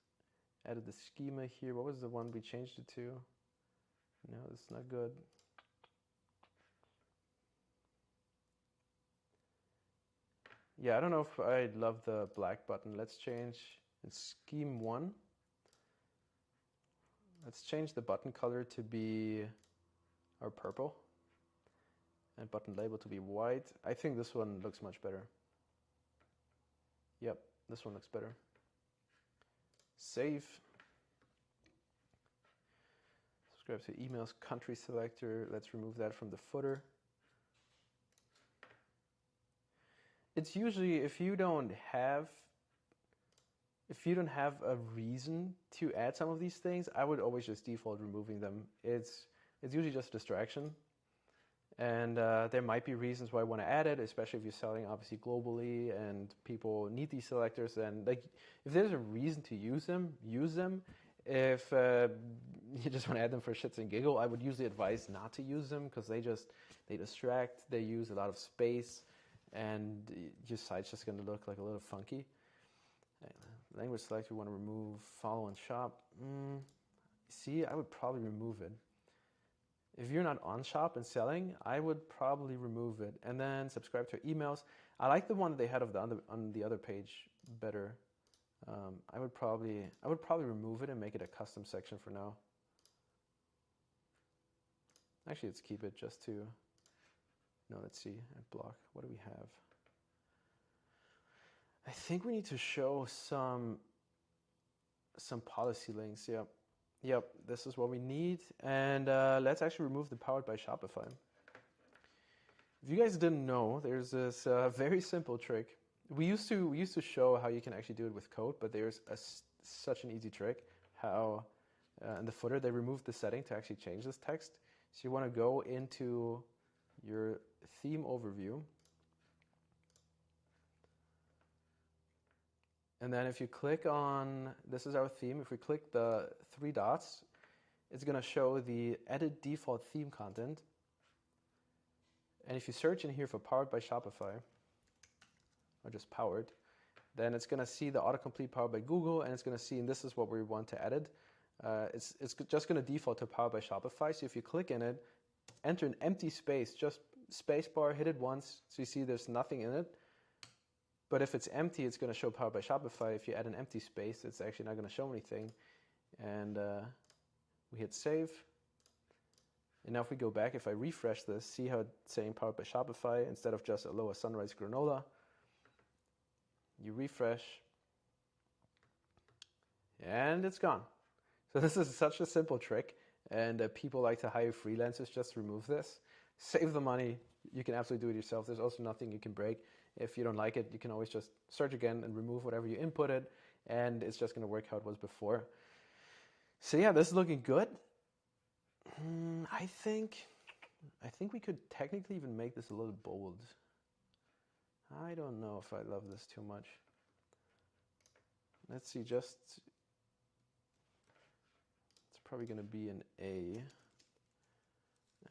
add the schema here. What was the one we changed it to? No, it's not good. Yeah, I don't know if I love the black button. Let's change it's scheme 1. Let's change the button color to be our purple and button label to be white. I think this one looks much better. Yep, this one looks better. Save. Subscribe to emails, country selector. Let's remove that from the footer. It's usually if you don't have a reason to add some of these things, I would always just default removing them. It's usually just a distraction. And there might be reasons why I want to add it, especially if you're selling obviously globally and people need these selectors. And like, if there's a reason to use them, use them. If you just want to add them for shits and giggle, I would usually advise not to use them because they distract, they use a lot of space, and your site's just going to look like a little funky. Language selector, we want to remove follow and shop. See, I would probably remove it. If you're not on shop and selling, I would probably remove it. And then subscribe to emails. I like the one that they had on the other page better. I would probably remove it and make it a custom section for now. Actually, let's keep it just to. No, let's see. Block. What do we have? I think we need to show some policy links. Yep, this is what we need. And let's actually remove the powered by Shopify. If you guys didn't know, there's this very simple trick. We used to show how you can actually do it with code, but there's such an easy trick. How in the footer they removed the setting to actually change this text. So you want to go into your theme overview. And then if you click on, this is our theme, if we click the 3 dots, it's going to show the edit default theme content. And if you search in here for powered by Shopify, or just powered, then it's going to see the autocomplete powered by Google, and it's going to see, and this is what we want to edit. It's just going to default to powered by Shopify. So if you click in it, enter an empty space, just spacebar, hit it once, so you see there's nothing in it. But if it's empty, it's going to show powered by Shopify. If you add an empty space, it's actually not going to show anything. And we hit save. And now if we go back, if I refresh this, see how it's saying powered by Shopify instead of just Aloha Sunrise Granola. You refresh, and it's gone. So this is such a simple trick, and people like to hire freelancers just to remove this. Save the money. You can absolutely do it yourself. There's also nothing you can break. If you don't like it, you can always just search again and remove whatever you inputted, and it's just going to work how it was before. So yeah, this is looking good. I think we could technically even make this a little bold. I don't know if I love this too much. Let's see, it's probably going to be an A.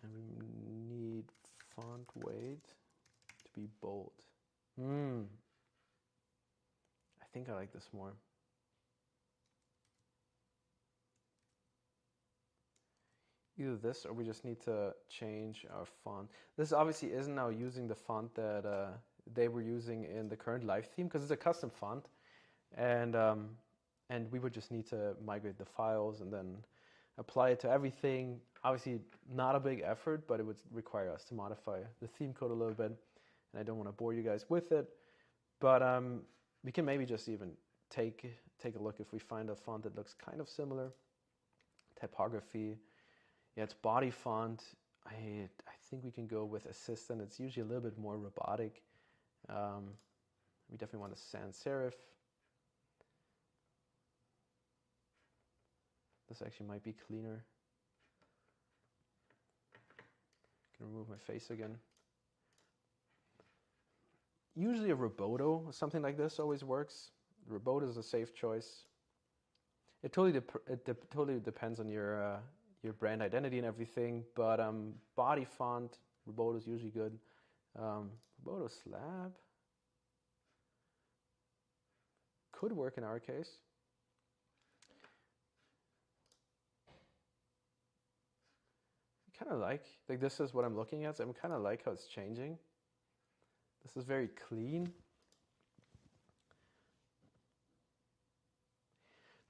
And we need font weight to be bold. I think I like this more. Either this, or we just need to change our font. This obviously isn't now using the font that they were using in the current live theme, because it's a custom font, and we would just need to migrate the files and then apply it to everything. Obviously not a big effort, but it would require us to modify the theme code a little bit, and I don't want to bore you guys with it. But we can maybe just even take a look if we find a font that looks kind of similar. Typography, yeah, it's body font. I think we can go with Assistant. It's usually a little bit more robotic. We definitely want a sans serif. This actually might be cleaner. I can remove my face again. Usually a Roboto, something like this always works. Roboto is a safe choice. It totally depends on your brand identity and everything, but body font, Roboto is usually good. Roboto slab could work in our case. Kind of like this is what I'm looking at, so I'm kind of like how it's changing. This is very clean.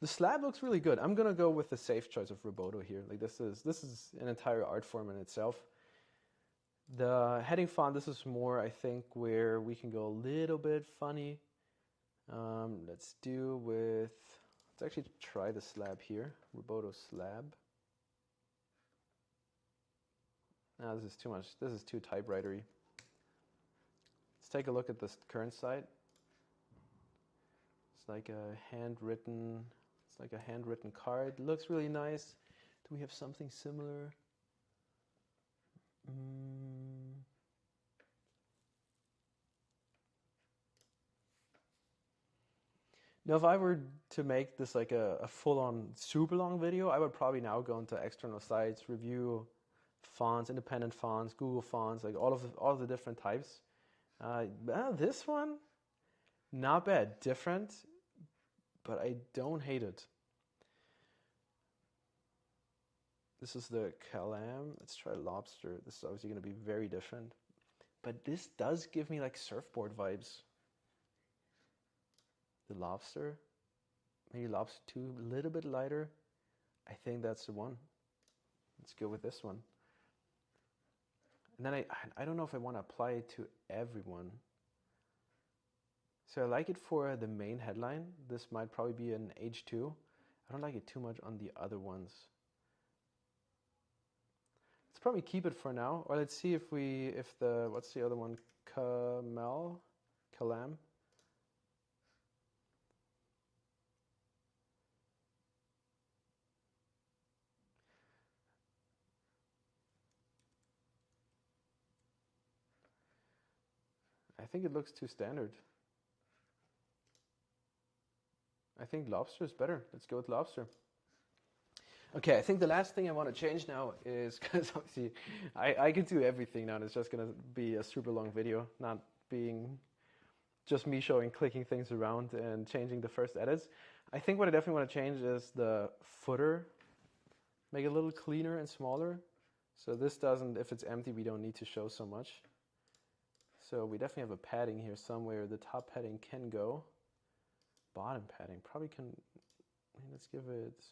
The slab looks really good. I'm gonna go with the safe choice of Roboto here. Like this is an entire art form in itself. The heading font, this is more, I think, where we can go a little bit funny. Let's actually try the slab here. Roboto slab. No, this is too much. This is too typewritery. Let's take a look at this current site. It's like a handwritten card. It looks really nice. Do we have something similar? Now, if I were to make this like a full-on super long video, I would probably now go into external sites, review fonts, independent fonts, Google fonts, like all of the different types. This one, not bad, different, but I don't hate it. This is the Calam. Let's try Lobster. This is obviously going to be very different, but this does give me like surfboard vibes. The Lobster, maybe Lobster 2, a little bit lighter. I think that's the one. Let's go with this one. And then I don't know if I want to apply it to everyone. So I like it for the main headline. This might probably be an H2. I don't like it too much on the other ones. Let's probably keep it for now, or let's see if what's the other one? Calam. I think it looks too standard. I think Lobster is better. Let's go with Lobster. Okay, I think the last thing I want to change now is, because obviously I can do everything now and it's just going to be a super long video, not being just me showing clicking things around and changing the first edits. I think what I definitely want to change is the footer, make it a little cleaner and smaller. So this doesn't, if it's empty, we don't need to show so much. So we definitely have a padding here somewhere. The top padding can go. Bottom padding probably can, let's give it,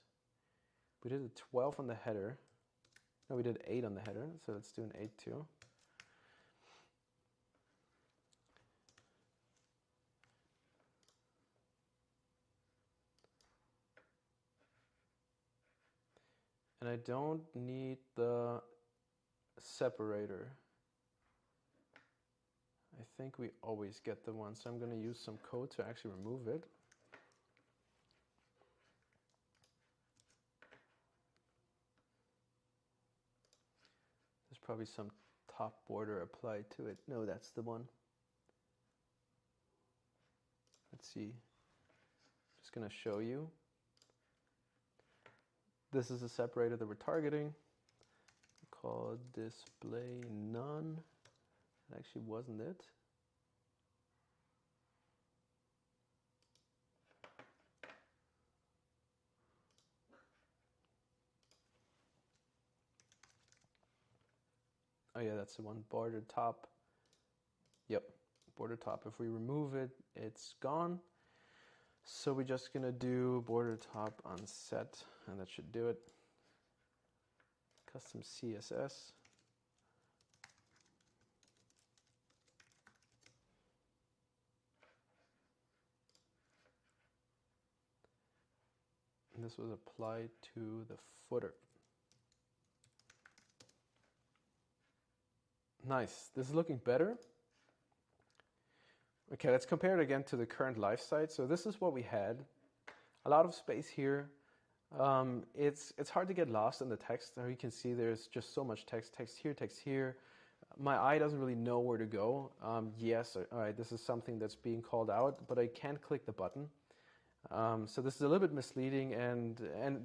we did a 12 on the header. No, we did 8 on the header, so let's do an 8 too. And I don't need the separator. I think we always get the one, so I'm going to use some code to actually remove it. There's probably some top border applied to it. No, that's the one. Let's see. Just going to show you. This is a separator that we're targeting, called display none. It actually wasn't it. Oh yeah, that's the one, border top. Yep, border top. If we remove it, it's gone. So we're just gonna do border top on set, and that should do it. Custom CSS. And this was applied to the footer. Nice, this is looking better. Okay, let's compare it again to the current live site. So this is what we had. A lot of space here. It's hard to get lost in the text. Now you can see there's just so much text here, text here. My eye doesn't really know where to go. Yes, all right, this is something that's being called out, but I can't click the button. So this is a little bit misleading, and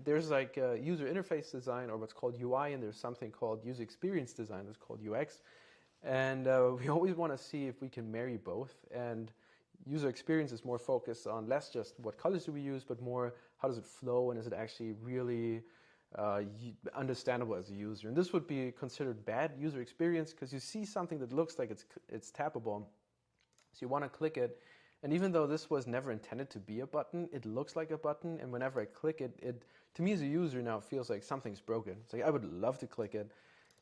there's like user interface design, or what's called UI, and there's something called user experience design that's called UX. And we always want to see if we can marry both. And user experience is more focused on less just what colors do we use, but more how does it flow, and is it actually really understandable as a user. And this would be considered bad user experience because you see something that looks like it's tappable. So you want to click it. And even though this was never intended to be a button, it looks like a button. And whenever I click it, to me as a user now, it feels like something's broken. It's like I would love to click it.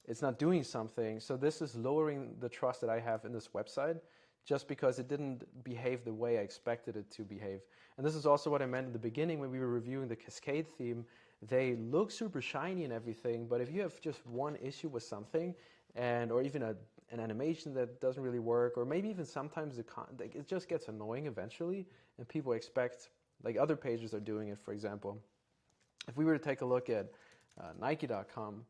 It's not doing something. So this is lowering the trust that I have in this website just because it didn't behave the way I expected it to behave. And this is also what I meant in the beginning when we were reviewing the Cascade theme. They look super shiny and everything, but if you have just one issue with something, or even an animation that doesn't really work, or maybe even sometimes it just gets annoying eventually, and people expect, like other pages are doing it, for example. If we were to take a look at Nike.com,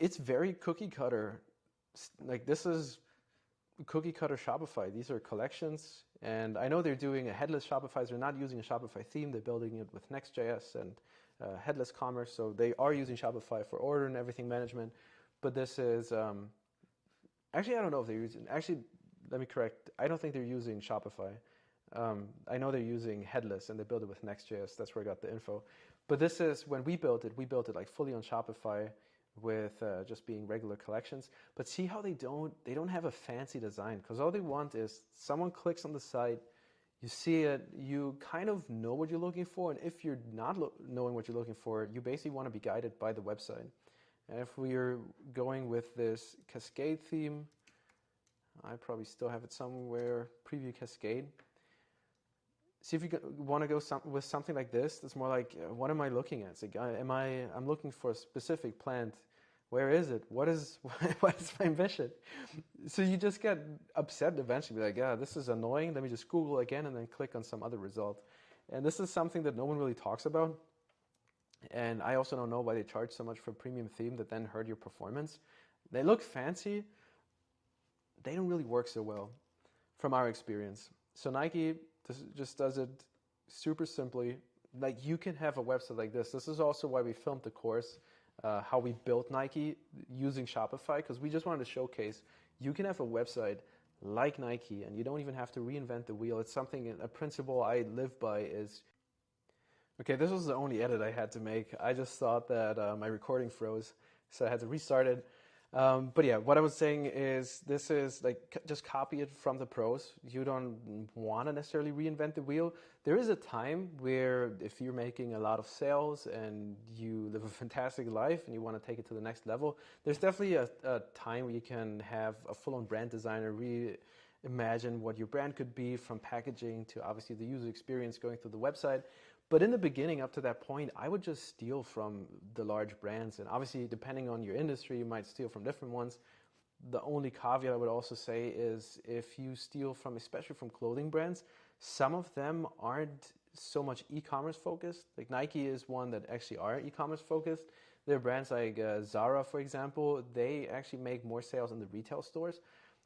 it's very cookie cutter. Like this is cookie cutter Shopify. These are collections, and I know they're doing a headless Shopify. So they're not using a Shopify theme. They're building it with Next.js and headless commerce. So they are using Shopify for order and everything management. But this is actually, I don't know if they're using. Actually, let me correct. I don't think they're using Shopify. I know they're using headless, and they build it with Next.js. That's where I got the info. But this is when we built it like fully on Shopify, with just being regular collections. But see how they don't have a fancy design, because all they want is someone clicks on the site, you see it, you kind of know what you're looking for, and if you're not knowing what you're looking for, you basically want to be guided by the website. And if we're going with this Cascade theme, I probably still have it somewhere, preview Cascade. See if you want to go with something like this. That's more like, what am I looking at? It's like, I'm looking for a specific plant. Where is it? What is my mission? So you just get upset eventually. Be like, yeah, this is annoying. Let me just Google again and then click on some other result. And this is something that no one really talks about. And I also don't know why they charge so much for a premium theme that then hurt your performance. They look fancy. They don't really work so well from our experience. So Nike just does it super simply. like you can have a website like this. This is also why we filmed the course, how we built Nike using Shopify, because we just wanted to showcase you can have a website like Nike and you don't even have to reinvent the wheel. It's something, a principle I live by is, okay, this was the only edit I had to make. I just thought that my recording froze, so I had to restart it. But yeah, what I was saying is this is like just copy it from the pros. You don't want to necessarily reinvent the wheel. There is a time where if you're making a lot of sales and you live a fantastic life and you want to take it to the next level, there's definitely a time where you can have a full-on brand designer reimagine what your brand could be, from packaging to obviously the user experience going through the website. But in the beginning, up to that point, I would just steal from the large brands. And obviously, depending on your industry, you might steal from different ones. The only caveat I would also say is if you steal from, especially from clothing brands, some of them aren't so much e-commerce focused. Like Nike is one that actually are e-commerce focused. There are brands like Zara, for example, they actually make more sales in the retail stores.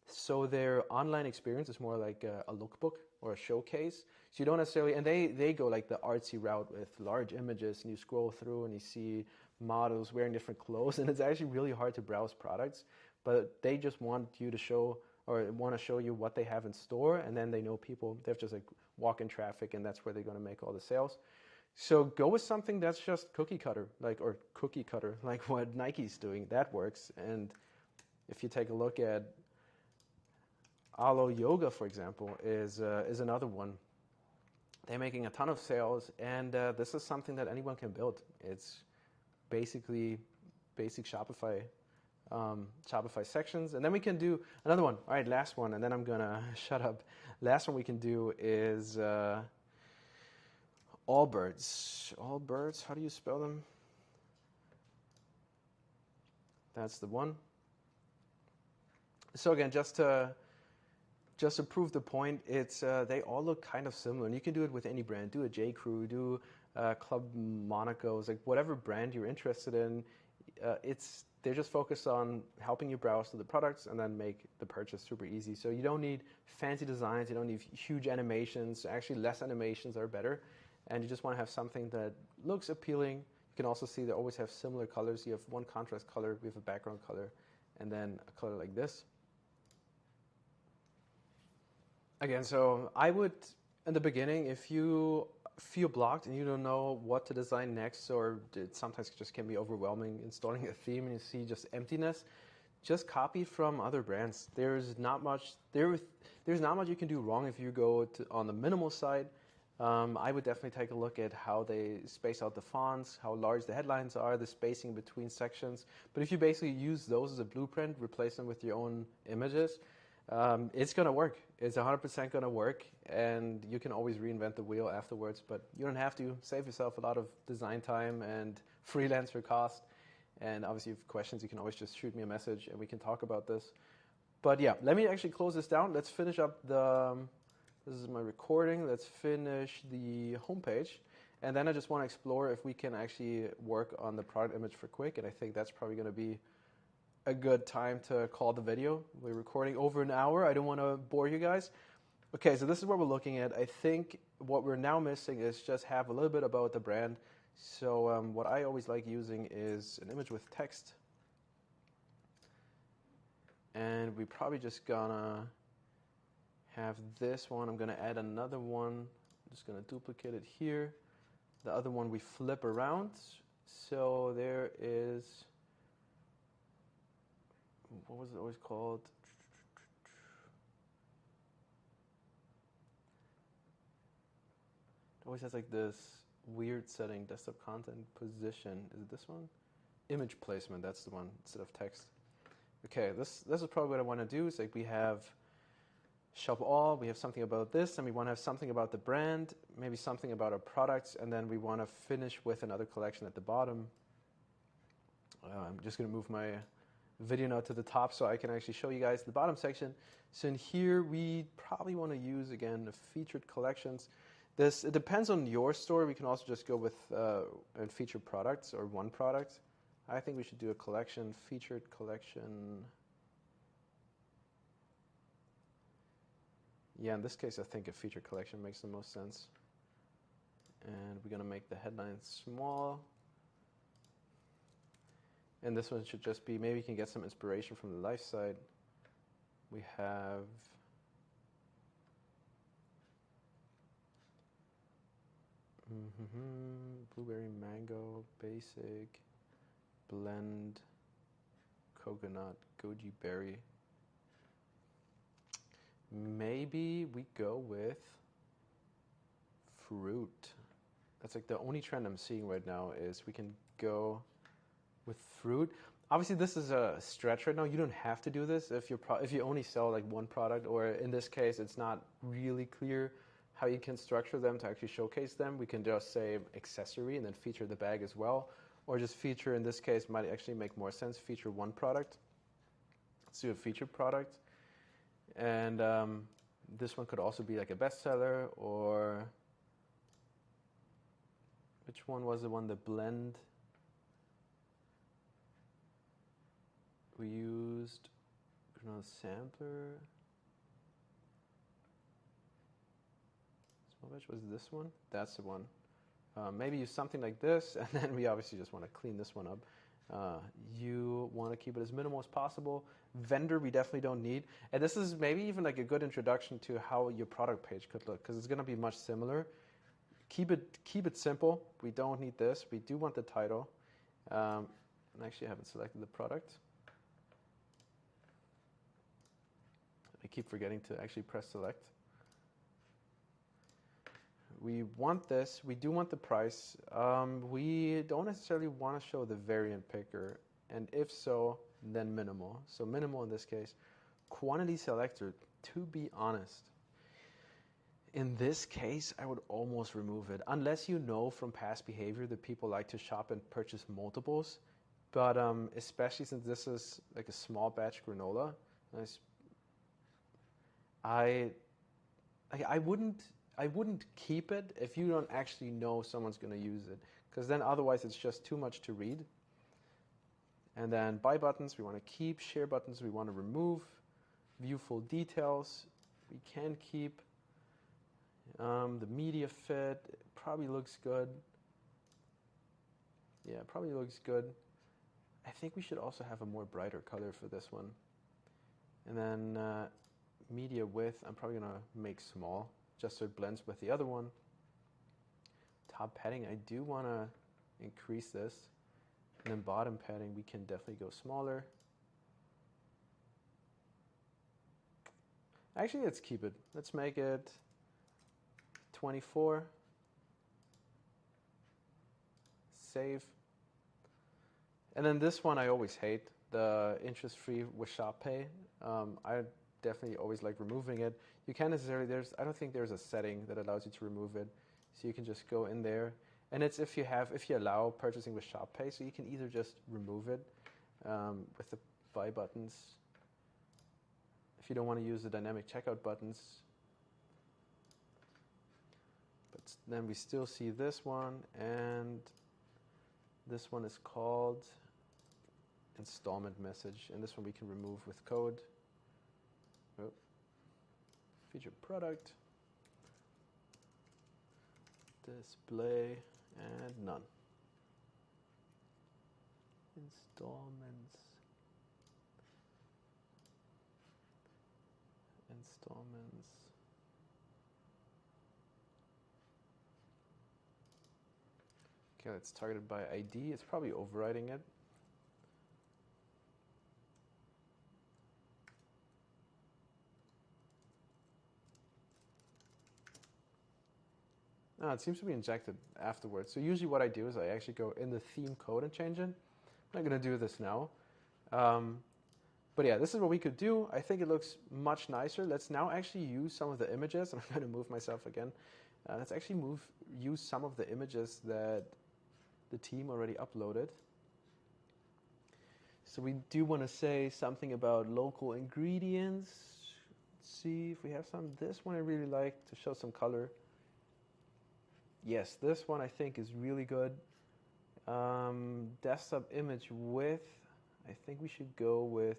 So their online experience is more like a lookbook or a showcase. So you don't necessarily, and they go like the artsy route with large images, and you scroll through and you see models wearing different clothes, and it's actually really hard to browse products. But they just want you to show, or want to show you what they have in store, and then they know people, they have just like walk-in traffic, and that's where they're going to make all the sales. So go with something that's just cookie cutter, like what Nike's doing. That works. And if you take a look at Alo Yoga, for example, is another one. They're making a ton of sales, and this is something that anyone can build. It's basically basic Shopify sections, and then we can do another one. All right, last one, and then I'm gonna shut up. Last one we can do is Allbirds. Allbirds, how do you spell them? That's the one. So again, just to prove the point, it's they all look kind of similar, and you can do it with any brand. Do a J. Crew, do Club Monaco's, like whatever brand you're interested in. They're just focused on helping you browse to the products and then make the purchase super easy. So you don't need fancy designs, you don't need huge animations. Actually, less animations are better, and you just want to have something that looks appealing. You can also see they always have similar colors. You have one contrast color, we have a background color, and then a color like this. Again, so I would, in the beginning, if you feel blocked and you don't know what to design next, or it sometimes just can be overwhelming installing a theme and you see just emptiness, just copy from other brands. There's not much you can do wrong if you go on the minimal side. I would definitely take a look at how they space out the fonts, how large the headlines are, the spacing between sections. But if you basically use those as a blueprint, replace them with your own images, it's going to work. It's 100% going to work, and you can always reinvent the wheel afterwards, but you don't have to. Save yourself a lot of design time and freelancer cost. And obviously, if you have questions, you can always just shoot me a message and we can talk about this. But yeah, let me actually close this down. Let's finish up this is my recording. Let's finish the homepage. And then I just want to explore if we can actually work on the product image for quick. And I think that's probably going to be a good time to call the video. We're recording over an hour. I don't want to bore you guys. Okay, so this is what we're looking at. I think what we're now missing is just have a little bit about the brand. So what I always like using is an image with text. And we're probably just gonna have this one. I'm gonna add another one. I'm just gonna duplicate it here. The other one we flip around. So there is, what was it always called? It always has like this weird setting, desktop content position. Is it this one? Image placement, that's the one, instead of text. Okay, this is probably what I want to do. Is like we have shop all, we have something about this, and we want to have something about the brand, maybe something about our products, and then we want to finish with another collection at the bottom. I'm just going to move my video now to the top so I can actually show you guys the bottom section. So in here, we probably want to use, again, the featured collections. It depends on your store. We can also just go with and featured products or one product. I think we should do a collection, featured collection. Yeah, in this case, I think a featured collection makes the most sense. And we're going to make the headline small. And this one should just be, maybe you can get some inspiration from the life side. We have blueberry mango, basic, blend, coconut, goji berry. Maybe we go with fruit. That's like the only trend I'm seeing right now is we can go with fruit. Obviously, this is a stretch right now. You don't have to do this if you only sell like one product, or in this case, it's not really clear how you can structure them to actually showcase them. We can just say accessory and then feature the bag as well, or just feature, in this case, might actually make more sense, feature one product. Let's do a featured product. And this one could also be like a bestseller, or which one was the one, the blend? We used granola sampler. Small batch was this one? That's the one. Maybe use something like this, and then we obviously just want to clean this one up. You want to keep it as minimal as possible. Vendor we definitely don't need. And this is maybe even like a good introduction to how your product page could look, because it's going to be much similar. Keep it simple. We don't need this. We do want the title. And actually I haven't selected the product. I keep forgetting to actually press select. We want this. We do want the price. We don't necessarily want to show the variant picker, and if so, then minimal. So minimal in this case. Quantity selector, to be honest, in this case, I would almost remove it, unless you know from past behavior that people like to shop and purchase multiples. But especially since this is like a small batch granola, I wouldn't keep it if you don't actually know someone's going to use it, because then otherwise it's just too much to read. And then buy buttons we want to keep, share buttons we want to remove, view full details we can keep. The media fit probably looks good. Yeah, probably looks good. I think we should also have a more brighter color for this one. And then media width, I'm probably going to make small, just so it blends with the other one. Top padding, I do want to increase this. And then bottom padding, we can definitely go smaller. Actually, let's keep it. Let's make it 24. Save. And then this one I always hate, the interest-free with Shop Pay. I definitely always like removing it. You can't necessarily, I don't think there's a setting that allows you to remove it. So you can just go in there. And it's if you allow purchasing with Shop Pay, so you can either just remove it with the buy buttons. If you don't want to use the dynamic checkout buttons. But then we still see this one, and this one is called installment message, and this one we can remove with code. Oh. Featured product, display, and none. Installments. Okay, it's targeted by ID. It's probably overriding it. No, it seems to be injected afterwards. So usually what I do is I actually go in the theme code and change it. I'm not going to do this now. But yeah, this is what we could do. I think it looks much nicer. Let's now actually use some of the images. I'm going to move myself again. Let's actually use some of the images that the team already uploaded. So we do want to say something about local ingredients. Let's see if we have some. This one I really like to show some color. Yes, this one I think is really good. Desktop image width, I think we should go with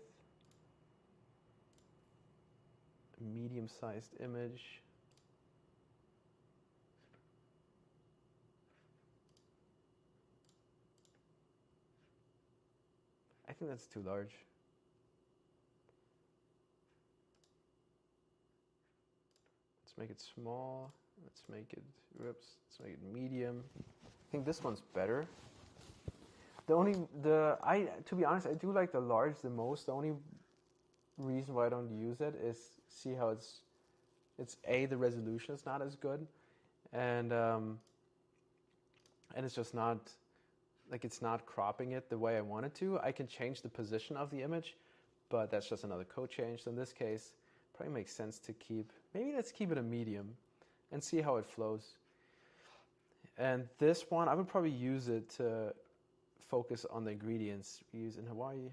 a medium-sized image. think that's too large. Let's make it small. Let's make it, let's make it medium. I think this one's better. To be honest, I do like the large the most. The only reason why I don't use it is see how it's the resolution is not as good, and it's just not, like, it's not cropping it the way I want it to. I can change the position of the image, but that's just another code change. So in this case, probably makes sense to let's keep it a medium and see how it flows. And this one, I would probably use it to focus on the ingredients we use in Hawaii.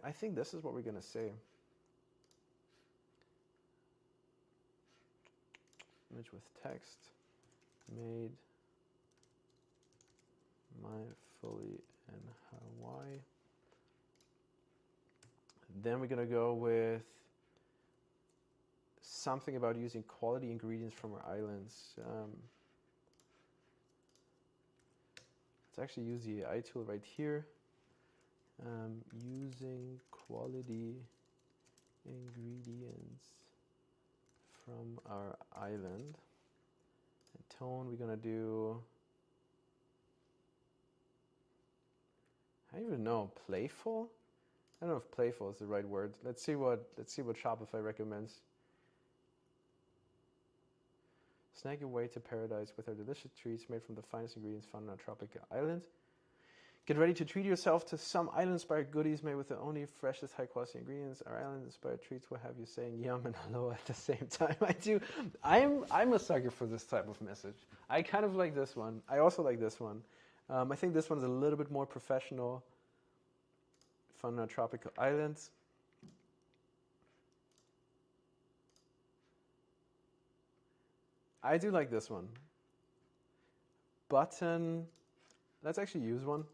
I think this is what we're going to say. Image with text, made mindfully in Hawaii. Then we're going to go with something about using quality ingredients from our islands. Let's actually use the AI tool right here. Using quality ingredients from our island. And tone, we're gonna do, I don't even know, playful? I don't know if playful is the right word. Let's see what Shopify recommends. Snag your way to paradise with our delicious treats made from the finest ingredients found on our tropical island. Get ready to treat yourself to some island-inspired goodies made with the only freshest, high-quality ingredients. Our island-inspired treats will have you saying yum and hello at the same time. I'm a sucker for this type of message. I kind of like this one. I also like this one. I think this one's a little bit more professional. Found on our tropical islands. I do like this one. Button. Let's actually use one.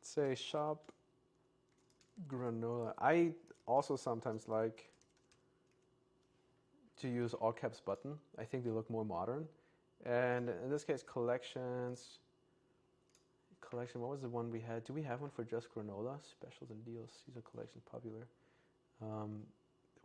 Say shop granola. I also sometimes like to use all caps button. I think they look more modern. And in this case, collections. Collection, what was the one we had? Do we have one for just granola? Specials and deals, season collection, popular.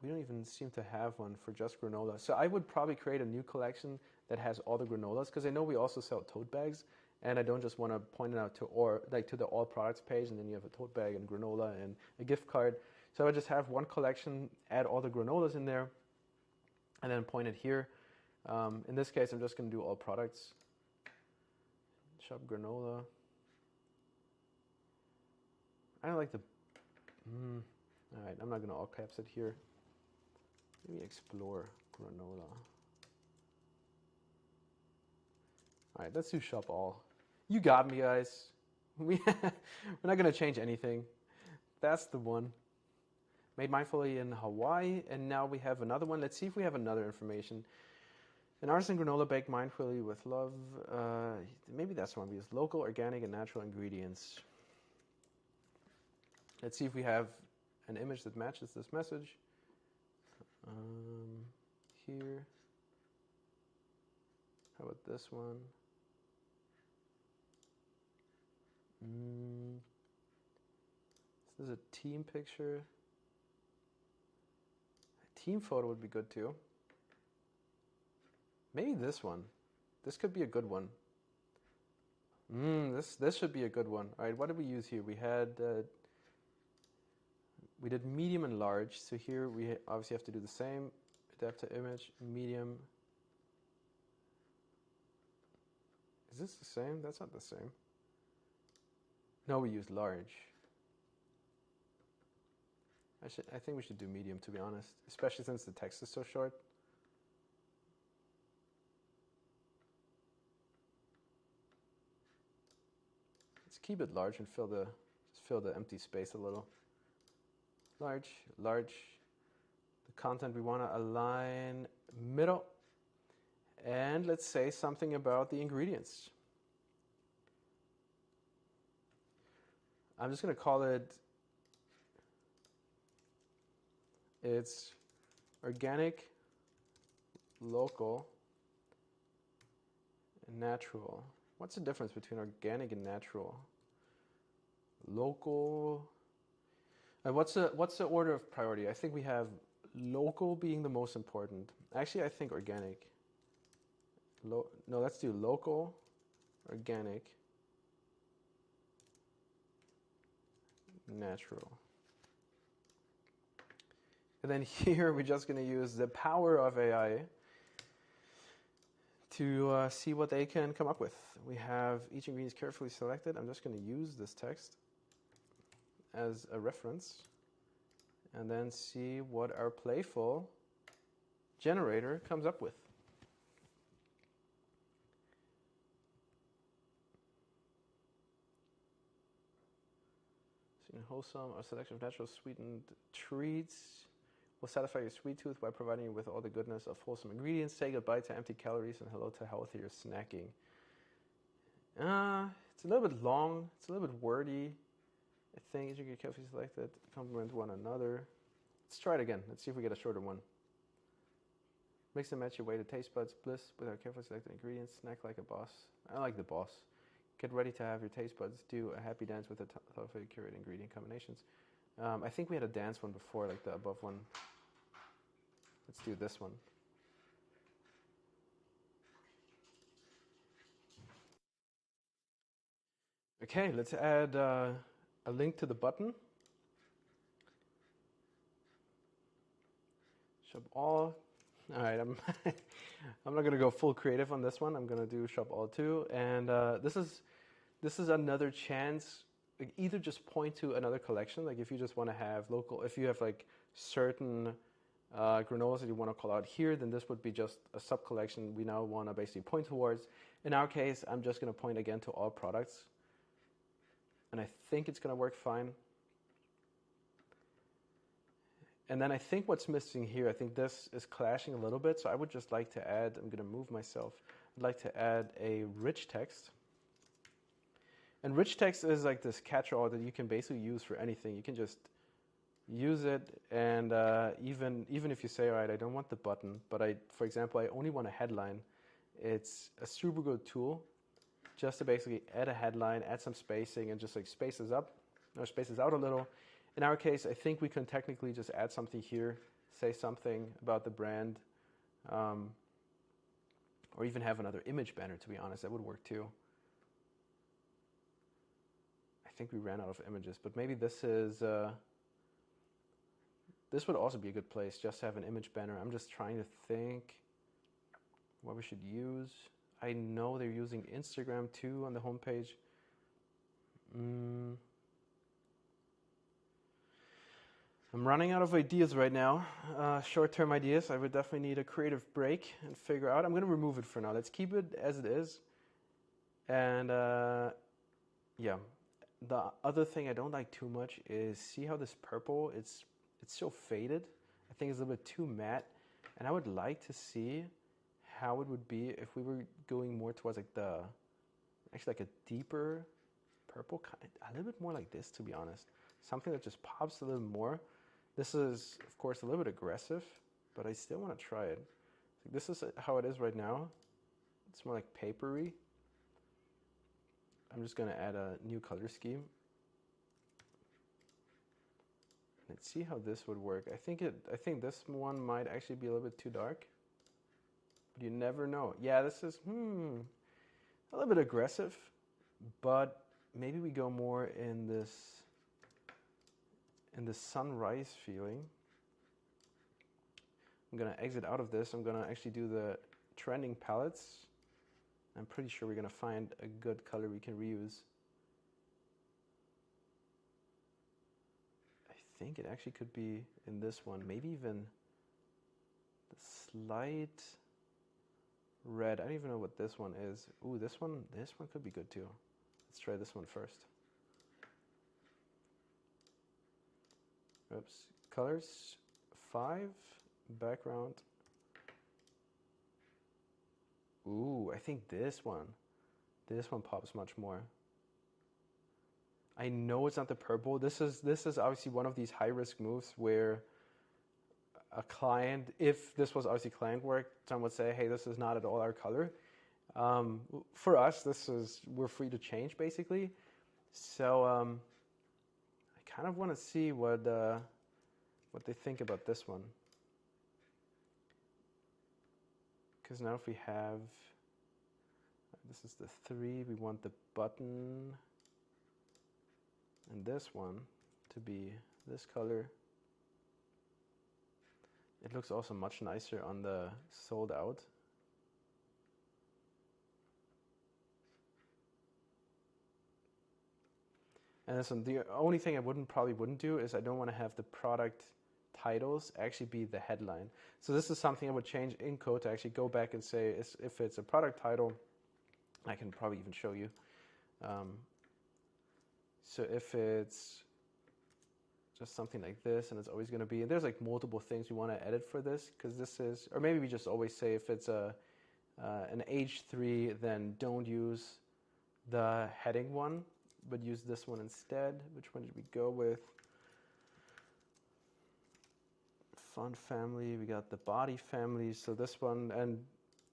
We don't even seem to have one for just granola. So I would probably create a new collection that has all the granolas, because I know we also sell tote bags, and I don't just want to point it out to the all products page, and then you have a tote bag and granola and a gift card. So I would just have one collection, add all the granolas in there, and then point it here. In this case, I'm just going to do all products. Shop granola. I don't like the. All right, I'm not going to all caps it here. Maybe explore granola. All right, let's do shop all. You got me, guys. We're not going to change anything. That's the one. Made mindfully in Hawaii, and now we have another one. Let's see if we have another information. An artisan granola baked mindfully with love. Maybe that's one we use. Local, organic, and natural ingredients. Let's see if we have an image that matches this message. Here. How about this one? This is a team picture. A team photo would be good too. Maybe this one. This could be a good one. This should be a good one. All right, what did we use here? We had we did medium and large. So here we obviously have to do the same. Adapt to image, medium. Is this the same? That's not the same. No, we used large. I think we should do medium, to be honest, especially since the text is so short. Let's keep it large and fill the empty space a little. Large. The content we want to align middle. And let's say something about the ingredients. I'm just going to call it's organic, local, and natural. What's the difference between organic and natural? Local. What's the order of priority? I think we have local being the most important. Actually, I think organic. No, let's do local, organic, natural. And then here we're just going to use the power of AI to see what they can come up with. We have each ingredient is carefully selected. I'm just going to use this text as a reference and then see what our playful generator comes up with. Sweet and wholesome, a selection of natural sweetened treats will satisfy your sweet tooth by providing you with all the goodness of wholesome ingredients. Say goodbye to empty calories and hello to healthier snacking. It's a little bit long. It's a little bit wordy. I think you get carefully selected, complement one another. Let's try it again. Let's see if we get a shorter one. Mix and match your weighted taste buds. Bliss with our carefully selected ingredients. Snack like a boss. I like the boss. Get ready to have your taste buds do a happy dance with the thoughtfully curated ingredient combinations. I think we had a dance one before, like the above one. Let's do this one. Okay, let's add a link to the button. Shop all. All right, I'm I'm not gonna go full creative on this one. I'm gonna do shop all too, and this is another chance. Like, either just point to another collection, like if you just want to have local, if you have like certain granolas that you want to call out here, then this would be just a sub collection we now want to basically point towards. In our case, I'm just going to point again to all products, and I think it's going to work fine. And then I think what's missing here, I think this is clashing a little bit, so I would just like to add, I'm going to move myself, I'd like to add a rich text. And rich text is like this catch-all that you can basically use for anything. You can just use it, and even if you say, all right, I don't want the button, but for example, I only want a headline. It's a super good tool just to basically add a headline, add some spacing, and just like spaces up or spaces out a little. In our case, I think we can technically just add something here, say something about the brand, or even have another image banner, to be honest. That would work too. I think we ran out of images, but maybe this is... this would also be a good place, just to have an image banner. I'm just trying to think what we should use. I know they're using Instagram too on the homepage. I'm running out of ideas right now, short-term ideas. I would definitely need a creative break and figure out. I'm going to remove it for now. Let's keep it as it is. And yeah, the other thing I don't like too much is, see how this purple, it's so faded. I think it's a little bit too matte. And I would like to see how it would be if we were going more towards like actually like a deeper purple, a little bit more like this, to be honest. Something that just pops a little more. This is, of course, a little bit aggressive, but I still want to try it. This is how it is right now. It's more like papery. I'm just going to add a new color scheme. Let's see how this would work. I think this one might actually be a little bit too dark, but you never know. Yeah, this is a little bit aggressive, but maybe we go more in this sunrise feeling. I'm gonna exit out of this. I'm gonna actually do the trending palettes. I'm pretty sure we're gonna find a good color we can reuse. I think it actually could be in this one, maybe even the slight red. I don't even know what this one is. Ooh, this one could be good too. Let's try this one first. Oops, colors, 5, background. Ooh, I think this one pops much more. I know it's not the purple. This is obviously one of these high risk moves where a client, if this was obviously client work, someone would say, hey, this is not at all our color. For us, we're free to change basically. So I kind of want to see what they think about this one. Because now if we have, this is the 3, we want the button and this one to be this color. It looks also much nicer on the sold out. And listen, the only thing I probably wouldn't do is I don't want to have the product titles actually be the headline. So this is something I would change in code to actually go back and say if it's a product title, I can probably even show you. So if it's just something like this, and it's always going to be, and there's like multiple things we want to edit for this, because this is, or maybe we just always say if it's an H3, then don't use the heading one, but use this one instead. Which one did we go with? Font family, we got the body family, so this one, and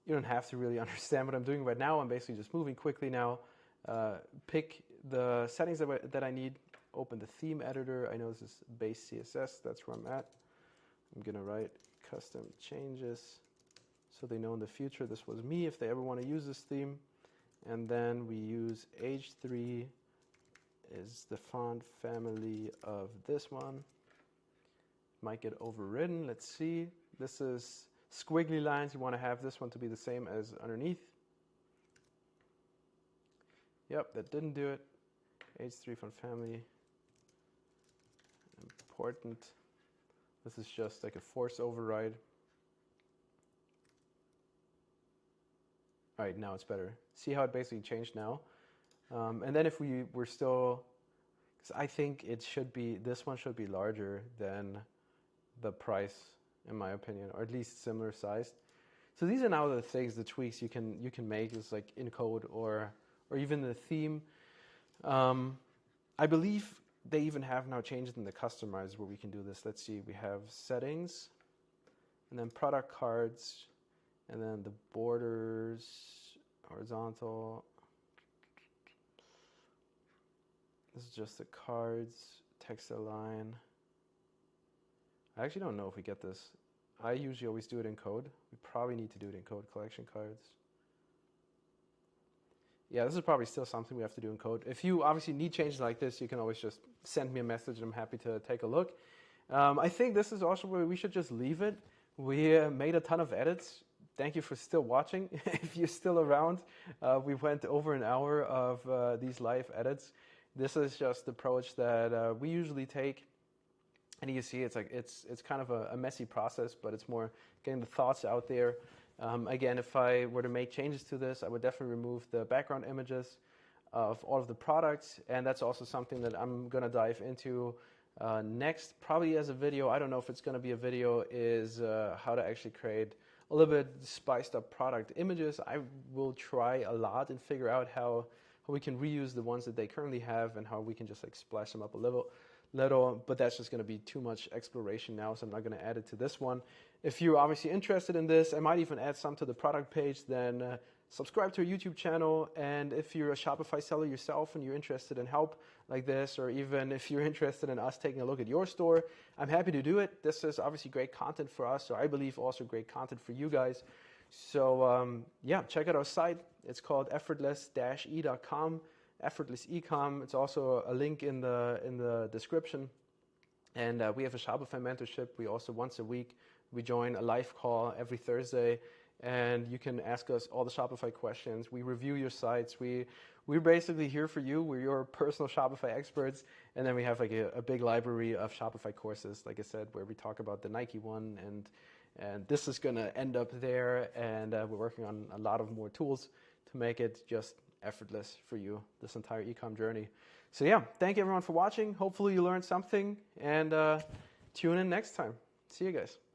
you don't have to really understand what I'm doing right now. I'm basically just moving quickly now. Pick the settings that I need, open the theme editor. I know this is base CSS, that's where I'm at. I'm gonna write custom changes so they know in the future this was me if they ever want to use this theme. And then we use H3 is the font family of this one. Might get overridden, let's see. This is squiggly lines, you want to have this one to be the same as underneath. Yep, that didn't do it. H3 font family, important. This is just like a force override. All right, now it's better. See how it basically changed now? And then if we're still, because I think it should be, this one should be larger than the price, in my opinion, or at least similar sized. So these are now the things, the tweaks you can make, is like in code or even the theme. I believe they even have now changed in the customize where we can do this. Let's see, we have settings, and then product cards, and then the borders, horizontal. This is just the cards, text align. I actually don't know if we get this. I usually always do it in code. We probably need to do it in code, collection cards. Yeah, this is probably still something we have to do in code. If you obviously need changes like this, you can always just send me a message and I'm happy to take a look. I think this is also where we should just leave it. We made a ton of edits. Thank you for still watching. If you're still around, we went over an hour of these live edits. This is just the approach that we usually take. And you see, it's kind of a messy process, but it's more getting the thoughts out there. Again, if I were to make changes to this, I would definitely remove the background images of all of the products, and that's also something that I'm going to dive into next, probably as a video. I don't know if it's going to be a video, is how to actually create a little bit spiced up product images. I will try a lot and figure out how we can reuse the ones that they currently have and how we can just like splash them up a little, but that's just going to be too much exploration now, so I'm not going to add it to this one. If you're obviously interested in this, I might even add some to the product page, then subscribe to our YouTube channel. And if you're a Shopify seller yourself and you're interested in help like this, or even if you're interested in us taking a look at your store, I'm happy to do it. This is obviously great content for us, so I believe also great content for you guys. So yeah, check out our site. It's called effortless-e.com. Effortless Ecom. It's also a link in the description. And we have a Shopify mentorship. We also, once a week, we join a live call every Thursday, and you can ask us all the Shopify questions. We review your sites. We're basically here for you. We're your personal Shopify experts. And then we have like a big library of Shopify courses, like I said, where we talk about the Nike one, and this is going to end up there. And we're working on a lot of more tools to make it just effortless for you, this entire ecom journey. So yeah, thank you everyone for watching. Hopefully you learned something, and tune in next time. See you guys.